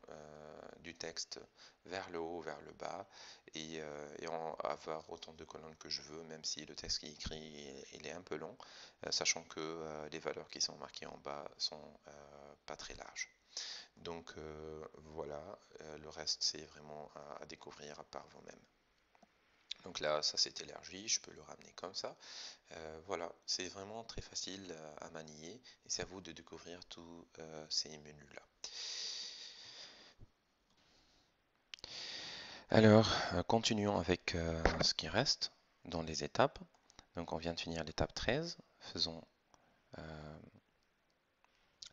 du texte vers le haut, vers le bas, et avoir autant de colonnes que je veux, même si le texte qui est écrit il est un peu long, sachant que les valeurs qui sont marquées en bas sont pas très larges. Donc voilà, le reste c'est vraiment à découvrir par vous-même. Donc là, ça s'est élargi, je peux le ramener comme ça. Voilà, c'est vraiment très facile à manier et c'est à vous de découvrir tous ces menus-là. Alors, continuons avec ce qui reste dans les étapes. Donc, on vient de finir l'étape 13. Faisons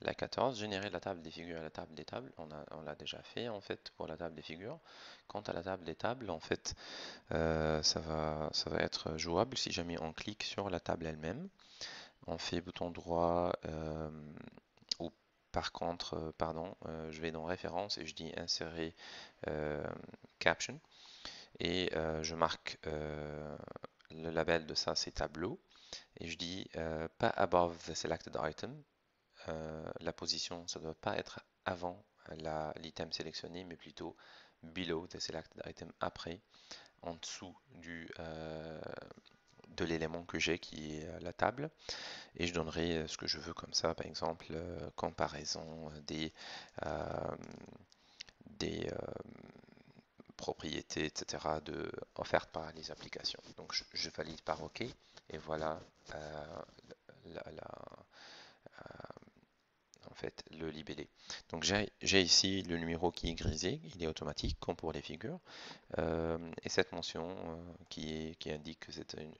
la 14, générer la table des figures et la table des tables. On l'a déjà fait en fait pour la table des figures. Quant à la table des tables, en fait, ça va être jouable si jamais on clique sur la table elle-même. On fait bouton droit ou par contre, pardon, je vais dans référence et je dis insérer caption et je marque le label de ça, c'est tableau et je dis pas above the selected item. La position, ça ne doit pas être avant l'item sélectionné, mais plutôt below the selected item, après, en dessous de l'élément que j'ai qui est la table. Et je donnerai ce que je veux comme ça, par exemple, comparaison des propriétés, etc., offertes par les applications. Donc je valide par OK, et voilà la, la, en fait le libellé. Donc j'ai ici le numéro qui est grisé, il est automatique comme pour les figures, et cette mention qui indique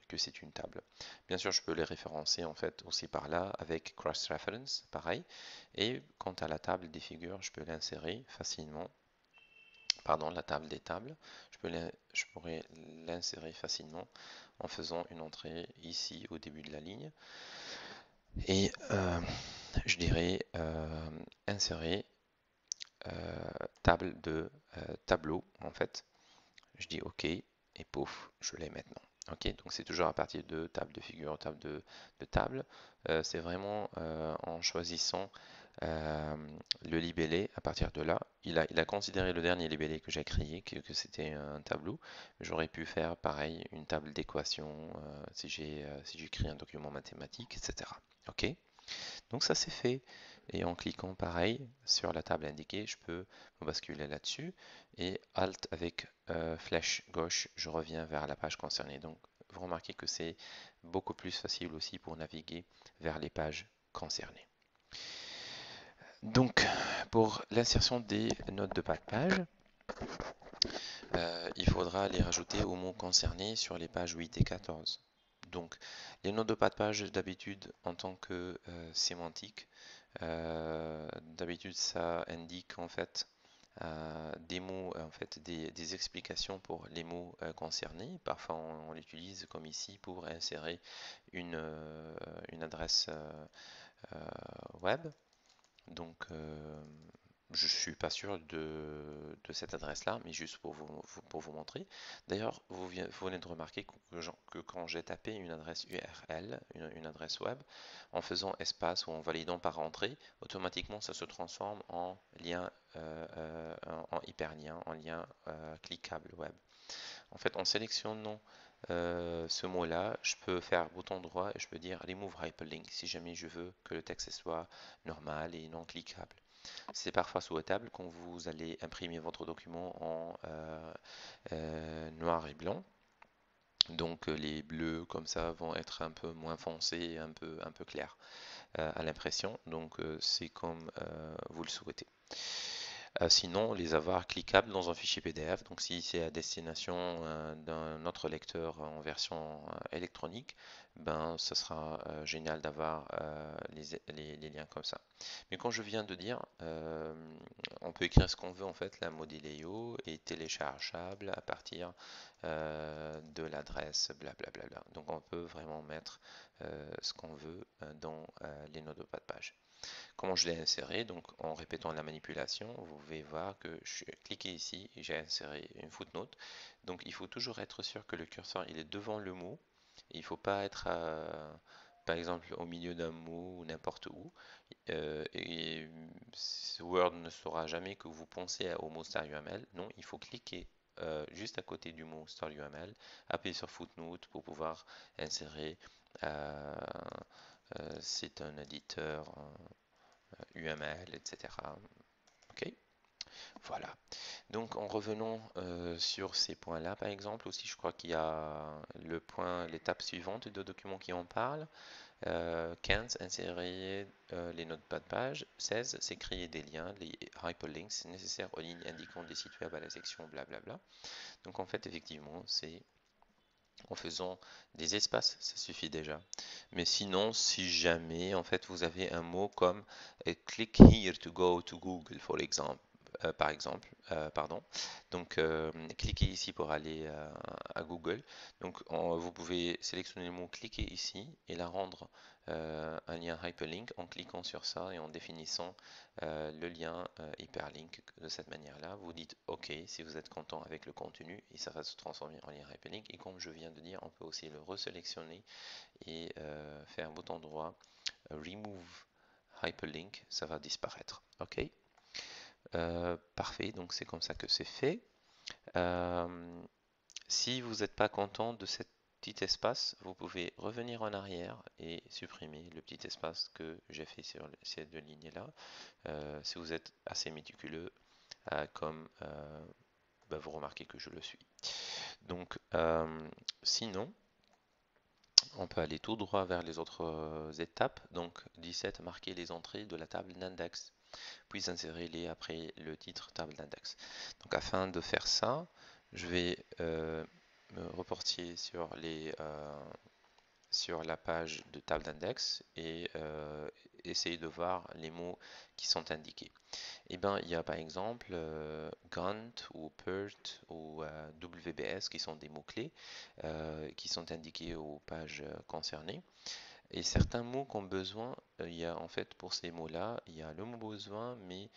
que c'est une table. Bien sûr, je peux les référencer en fait aussi par là avec cross-reference, pareil. Et quant à la table des figures, je peux l'insérer facilement. Pardon, la table des tables, je pourrais l'insérer facilement en faisant une entrée ici au début de la ligne. Et je dirais insérer table de tableau en fait. Je dis OK et pouf, je l'ai maintenant. Ok, donc c'est toujours à partir de table de figure, table de table. C'est vraiment en choisissant le libellé à partir de là. Il a considéré le dernier libellé que j'ai créé, que c'était un tableau. J'aurais pu faire pareil, une table d'équations si j'ai créé un document mathématique, etc. Ok, donc ça c'est fait. Et en cliquant pareil sur la table indiquée, je peux me basculer là-dessus. Et Alt avec flèche gauche, je reviens vers la page concernée. Donc vous remarquez que c'est beaucoup plus facile aussi pour naviguer vers les pages concernées. Donc pour l'insertion des notes de bas de page, il faudra les rajouter aux mots concernés sur les pages 8 et 14. Donc les notes de bas de page d'habitude en tant que sémantique, d'habitude, ça indique en fait des mots, en fait des explications pour les mots concernés. Parfois, on l'utilise comme ici pour insérer une adresse web. Donc, je suis pas sûr de cette adresse-là, mais juste pour vous montrer. D'ailleurs, vous venez de remarquer que quand j'ai tapé une adresse URL, une adresse web, en faisant espace ou en validant par entrée, automatiquement ça se transforme en lien, en hyperlien, en lien cliquable web. En fait, en sélectionnant ce mot-là, je peux faire bouton droit et je peux dire Remove Hyperlink si jamais je veux que le texte soit normal et non cliquable. C'est parfois souhaitable quand vous allez imprimer votre document en noir et blanc. Donc les bleus comme ça vont être un peu moins foncés, un peu clairs à l'impression. Donc c'est comme vous le souhaitez. Sinon, les avoir cliquables dans un fichier PDF. Donc, si c'est à destination d'un autre lecteur en version électronique, ben, ce sera génial d'avoir les liens comme ça. Mais comme je viens de dire, on peut écrire ce qu'on veut en fait. La Modileo est téléchargeable à partir de l'adresse blablabla. Donc, on peut vraiment mettre ce qu'on veut dans les notes de bas de page. Comment je l'ai inséré? Donc en répétant la manipulation, vous pouvez voir que je cliqué ici et j'ai inséré une footnote. Donc il faut toujours être sûr que le curseur il est devant le mot. Il ne faut pas être par exemple au milieu d'un mot ou n'importe où. Et Word ne saura jamais que vous pensez au mot StarUML. Non, il faut cliquer juste à côté du mot StarUML, appuyer sur footnote pour pouvoir insérer. euh, c'est un éditeur UML, etc. Ok, voilà. Donc en revenant sur ces points-là, par exemple, aussi je crois qu'il y a le point, l'étape suivante de document qui en parle. 15, insérer les notes bas de page. 16, c'est créer des liens, les hyperlinks nécessaires aux lignes indiquant des sites web à la section blablabla. Donc en fait, effectivement, c'est en faisant des espaces, ça suffit déjà. Mais sinon, si jamais en fait vous avez un mot comme click here to go to Google, for example, par exemple, pardon. Donc, cliquez ici pour aller à Google. Donc, vous pouvez sélectionner le mot cliquer ici et la rendre un lien hyperlink en cliquant sur ça et en définissant le lien hyperlink de cette manière-là. Vous dites OK si vous êtes content avec le contenu et ça va se transformer en lien hyperlink. Et comme je viens de dire, on peut aussi le resélectionner et faire un bouton droit Remove Hyperlink, ça va disparaître. OK. Parfait, donc c'est comme ça que c'est fait. Si vous n'êtes pas content de cet petit espace, vous pouvez revenir en arrière et supprimer le petit espace que j'ai fait sur ces deux lignes-là. Si vous êtes assez méticuleux, comme bah, vous remarquez que je le suis. Donc, sinon, on peut aller tout droit vers les autres étapes. Donc, 17, marquer les entrées de la table d'index, puis insérer-les après le titre table d'index. Donc, afin de faire ça, je vais me reporter sur la page de table d'index et essayer de voir les mots qui sont indiqués. Et bien, il y a par exemple Gantt ou PERT ou WBS qui sont des mots-clés qui sont indiqués aux pages concernées. Et certains mots qu'on besoin, il y a en fait pour ces mots-là, il y a le mot besoin, mais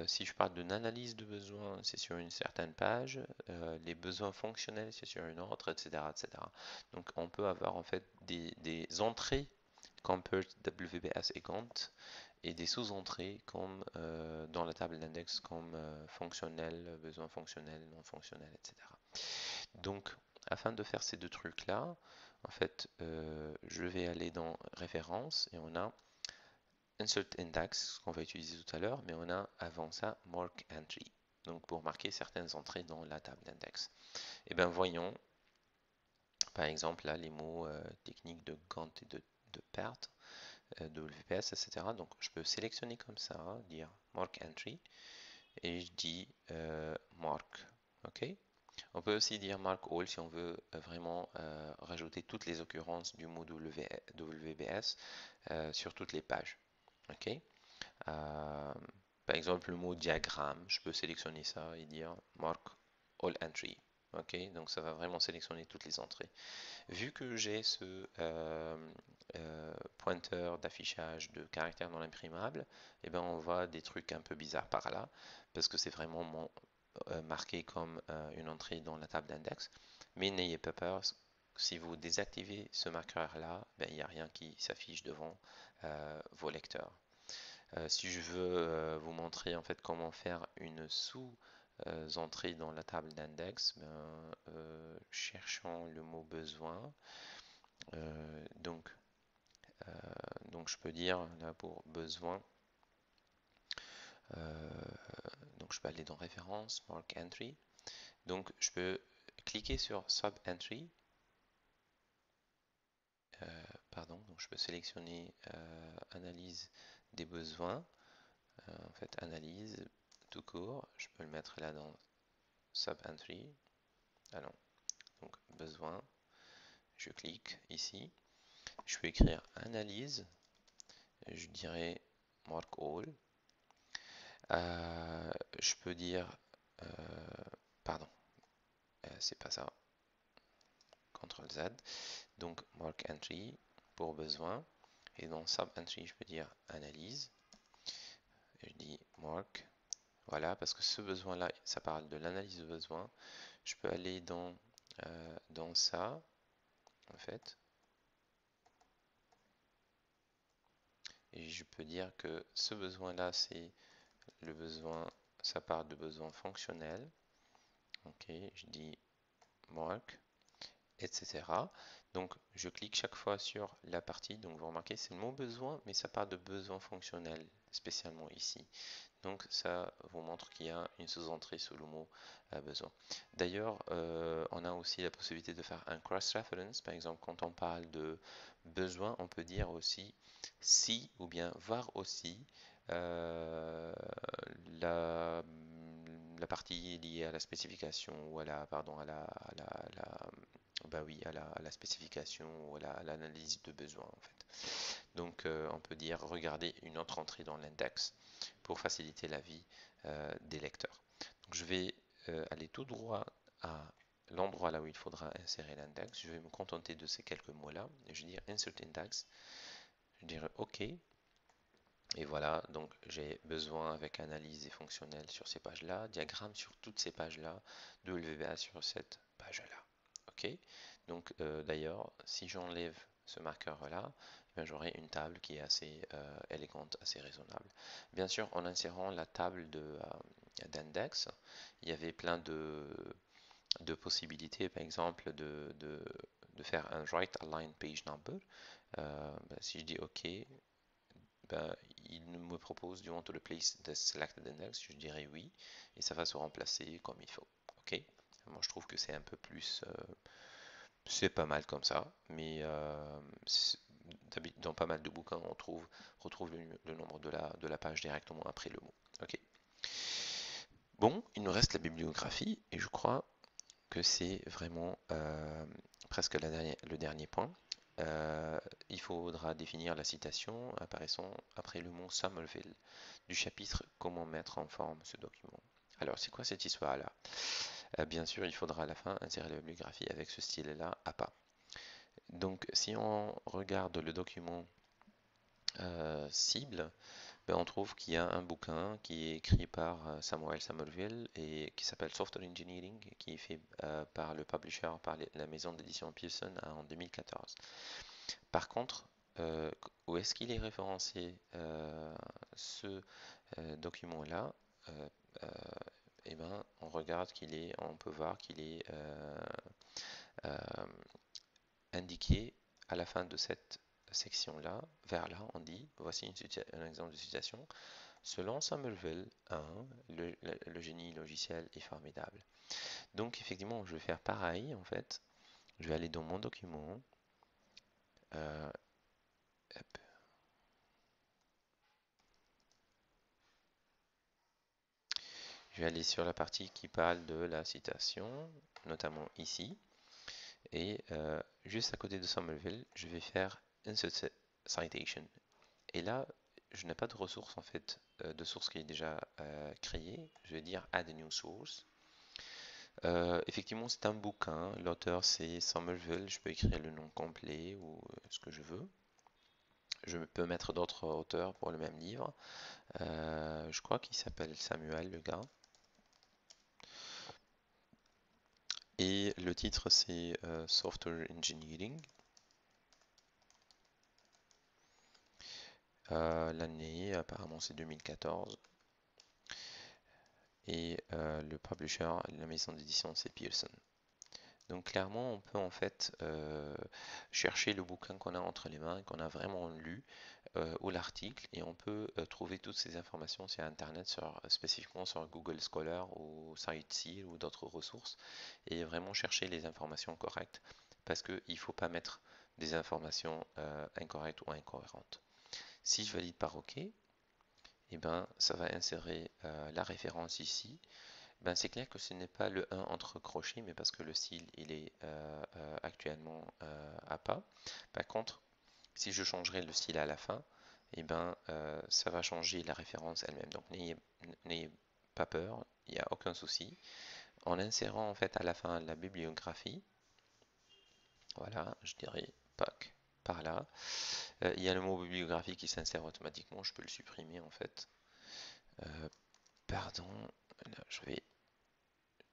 si je parle d'une analyse de besoin, c'est sur une certaine page, les besoins fonctionnels, c'est sur une autre, etc., etc. Donc on peut avoir en fait des entrées comme PERT, WBS et Gantt, et des sous-entrées comme dans la table d'index comme fonctionnel, besoin fonctionnel, non fonctionnel, etc. Donc, afin de faire ces deux trucs-là, en fait, je vais aller dans Références et on a Insert Index, qu'on va utiliser tout à l'heure, mais on a avant ça Mark Entry, donc pour marquer certaines entrées dans la table d'index. Et bien voyons, par exemple, là, les mots techniques de Gantt et de PERT, de WPS, etc. Donc je peux sélectionner comme ça, dire Mark Entry, et je dis Mark. OK? On peut aussi dire Mark All si on veut vraiment rajouter toutes les occurrences du mot WBS sur toutes les pages. OK? Par exemple, le mot diagramme, je peux sélectionner ça et dire Mark All Entry. OK? Donc ça va vraiment sélectionner toutes les entrées. Vu que j'ai ce pointeur d'affichage de caractères non imprimables, eh ben on voit des trucs un peu bizarres par là, parce que c'est vraiment marqué comme une entrée dans la table d'index. Mais n'ayez pas peur, si vous désactivez ce marqueur-là, ben, il n'y a rien qui s'affiche devant vos lecteurs. Si je veux vous montrer en fait comment faire une sous-entrée dans la table d'index, ben, cherchons le mot besoin. Donc, je peux dire là pour besoin, donc je peux aller dans référence, mark entry. Donc je peux cliquer sur sub entry pardon, donc je peux sélectionner analyse des besoins, en fait analyse tout court, je peux le mettre là dans sub-entry, ah non, donc besoin, je clique ici, je peux écrire analyse, je dirais mark all, je peux dire, pardon, c'est pas ça, CTRL Z, donc mark entry pour besoin, et dans sub-entry je peux dire analyse, je dis mark, voilà, parce que ce besoin-là, ça parle de l'analyse de besoin. Je peux aller dans ça, en fait, et je peux dire que ce besoin-là, c'est le besoin, ça parle de besoin fonctionnel. Ok, je dis mark, etc. Donc, je clique chaque fois sur la partie. Donc, vous remarquez, c'est le mot besoin, mais ça parle de besoin fonctionnel, spécialement ici. Donc ça vous montre qu'il y a une sous-entrée sous le mot besoin. D'ailleurs, on a aussi la possibilité de faire un cross-reference. Par exemple, quand on parle de besoin, on peut dire aussi si ou bien voir aussi la, la partie liée à la spécification ou à la, pardon, bah oui, à la spécification ou à l'analyse de besoin en fait. Donc on peut dire regarder une autre entrée dans l'index pour faciliter la vie des lecteurs. Donc je vais aller tout droit à l'endroit là où il faudra insérer l'index. Je vais me contenter de ces quelques mots-là. Je vais dire Insert Index. Je dirai OK. Et voilà, donc j'ai besoin avec analyse et fonctionnel sur ces pages-là, diagramme sur toutes ces pages-là, WBA sur cette page-là. OK. Donc d'ailleurs, si j'enlève ce marqueur-là, eh j'aurai une table qui est assez élégante, assez raisonnable. Bien sûr, en insérant la table d'index, il y avait plein de possibilités, par exemple de faire un right align page number. Si je dis OK, il me propose, do you want to replace the selected index? Je dirais oui, et ça va se remplacer comme il faut. OK? Moi, je trouve que c'est un peu plus... c'est pas mal comme ça, mais dans pas mal de bouquins, on retrouve le nombre de la page directement après le mot. OK. Bon, il nous reste la bibliographie, et je crois que c'est vraiment presque le dernier point. Il faudra définir la citation apparaissant après le mot Somerville du chapitre Comment mettre en forme ce document. Alors, c'est quoi cette histoire-là? Bien sûr, il faudra à la fin insérer la bibliographie avec ce style-là à pas. Donc, si on regarde le document cible, on trouve qu'il y a un bouquin qui est écrit par Samuel Somerville et qui s'appelle Software Engineering, qui est fait par le publisher, par la maison d'édition Pearson en 2014. Par contre, où est-ce qu'il est référencé ce document-là? Eh ben, on peut voir qu'il est indiqué à la fin de cette section-là, vers là, on dit, voici un exemple de citation. Selon Somerville 1, le génie logiciel est formidable. Donc effectivement, je vais faire pareil en fait. Je vais aller dans mon document. Hop. Je vais aller sur la partie qui parle de la citation, notamment ici. Et juste à côté de Somerville, je vais faire Insert Citation. Et là, je n'ai pas de ressource en fait, de source qui est déjà créée. Je vais dire Add a new source. Effectivement, c'est un bouquin. L'auteur, c'est Somerville. Je peux écrire le nom complet ou ce que je veux. Je peux mettre d'autres auteurs pour le même livre. Je crois qu'il s'appelle Samuel, le gars. Et le titre, c'est Software Engineering. L'année, apparemment, c'est 2014. Et le publisher, la maison d'édition, c'est Pearson. Donc clairement, on peut en fait chercher le bouquin qu'on a entre les mains, qu'on a vraiment lu, ou l'article, et on peut trouver toutes ces informations sur Internet, spécifiquement sur Google Scholar ou Siteseer ou d'autres ressources, et vraiment chercher les informations correctes, parce qu'il ne faut pas mettre des informations incorrectes ou incohérentes. Si je valide par OK, eh ben, ça va insérer la référence ici. Ben, c'est clair que ce n'est pas le 1 entre crochets, mais parce que le style il est actuellement à pas. Par contre, si je changerai le style à la fin, eh ben, ça va changer la référence elle-même. Donc n'ayez pas peur, il n'y a aucun souci. En insérant en fait à la fin la bibliographie, voilà, je dirais POC par là. Il y a le mot bibliographie qui s'insère automatiquement, je peux le supprimer en fait. Pardon, là, je vais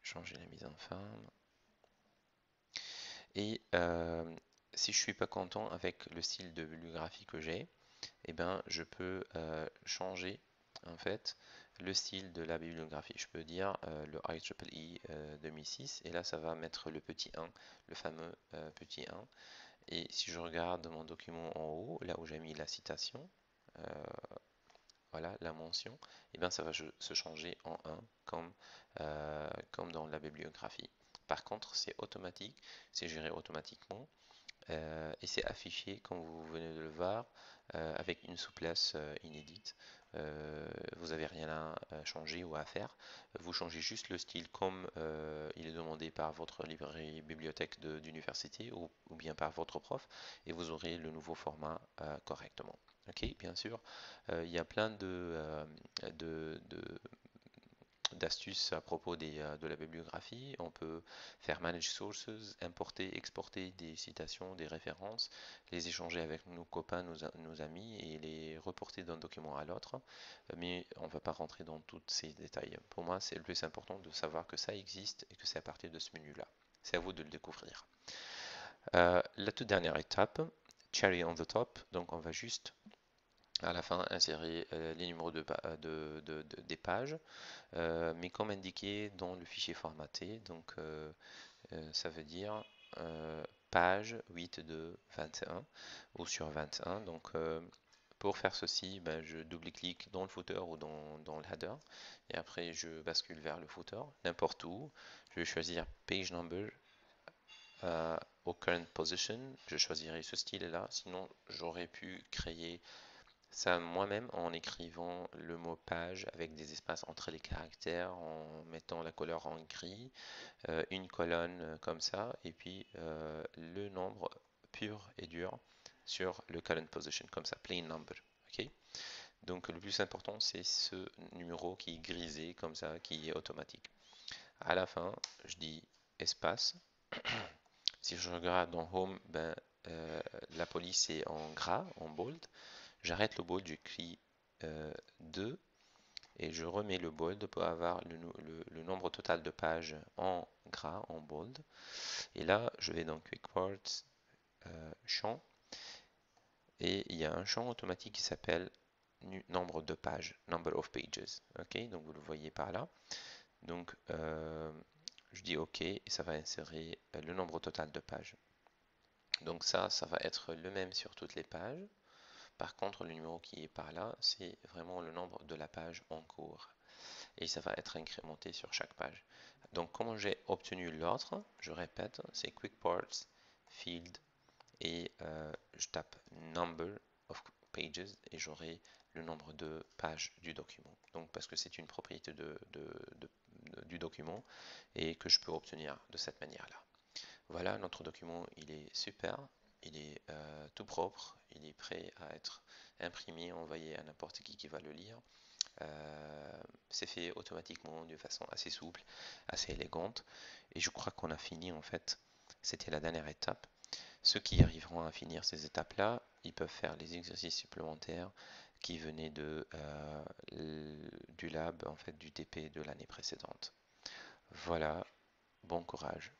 changer la mise en forme. Et si je suis pas content avec le style de bibliographie que j'ai, eh ben, je peux changer en fait le style de la bibliographie. Je peux dire le IEEE 2006 et là ça va mettre le petit 1, le fameux petit 1. Et si je regarde mon document en haut, là où j'ai mis la citation, euh, voilà la mention, et bien ça va se changer en 1 comme dans la bibliographie. Par contre, c'est automatique, c'est géré automatiquement et c'est affiché comme vous venez de le voir avec une souplesse inédite. Vous n'avez rien à changer ou à faire. Vous changez juste le style comme il est demandé par votre librairie bibliothèque d'université ou bien par votre prof et vous aurez le nouveau format correctement. Ok, bien sûr, il y a plein d'astuces à propos de la bibliographie. On peut faire Manage Sources, importer, exporter des citations, des références, les échanger avec nos copains, nos amis et les reporter d'un document à l'autre. Mais on ne va pas rentrer dans tous ces détails. Pour moi, c'est le plus important de savoir que ça existe et que c'est à partir de ce menu-là. C'est à vous de le découvrir. La toute dernière étape, Cherry on the top. Donc on va juste à la fin insérer les numéros des pages, mais comme indiqué dans le fichier formaté, donc ça veut dire page 8 de 21 ou sur 21. Donc pour faire ceci, ben, je double-clique dans le footer ou dans le header et après je bascule vers le footer, n'importe où. Je vais choisir page number au current position. Je choisirai ce style-là, sinon j'aurais pu créer ça moi-même en écrivant le mot page avec des espaces entre les caractères, en mettant la couleur en gris, une colonne comme ça, et puis le nombre pur et dur sur le current position, comme ça, plain number. Ok. Donc le plus important, c'est ce numéro qui est grisé comme ça, qui est automatique. À la fin, je dis espace. Si je regarde dans Home, ben, la police est en gras, en bold. J'arrête le bold, j'écris 2 et je remets le bold pour avoir le nombre total de pages en gras, en bold. Et là, je vais dans Quick Parts, champ, et il y a un champ automatique qui s'appelle nombre de pages, number of pages. Ok, donc vous le voyez par là. Donc je dis OK et ça va insérer le nombre total de pages. Donc ça va être le même sur toutes les pages. Par contre, le numéro qui est par là, c'est vraiment le nombre de la page en cours. Et ça va être incrémenté sur chaque page. Donc, comment j'ai obtenu l'ordre? Je répète, c'est Quick Parts, Field, et je tape Number of Pages et j'aurai le nombre de pages du document. Donc, parce que c'est une propriété du document et que je peux obtenir de cette manière-là. Voilà, notre document, il est super, il est tout propre, il est prêt à être imprimé, envoyé à n'importe qui va le lire. C'est fait automatiquement de façon assez souple, assez élégante. Et je crois qu'on a fini en fait. C'était la dernière étape. Ceux qui arriveront à finir ces étapes-là, ils peuvent faire les exercices supplémentaires qui venaient du lab, en fait, du TP de l'année précédente. Voilà, bon courage.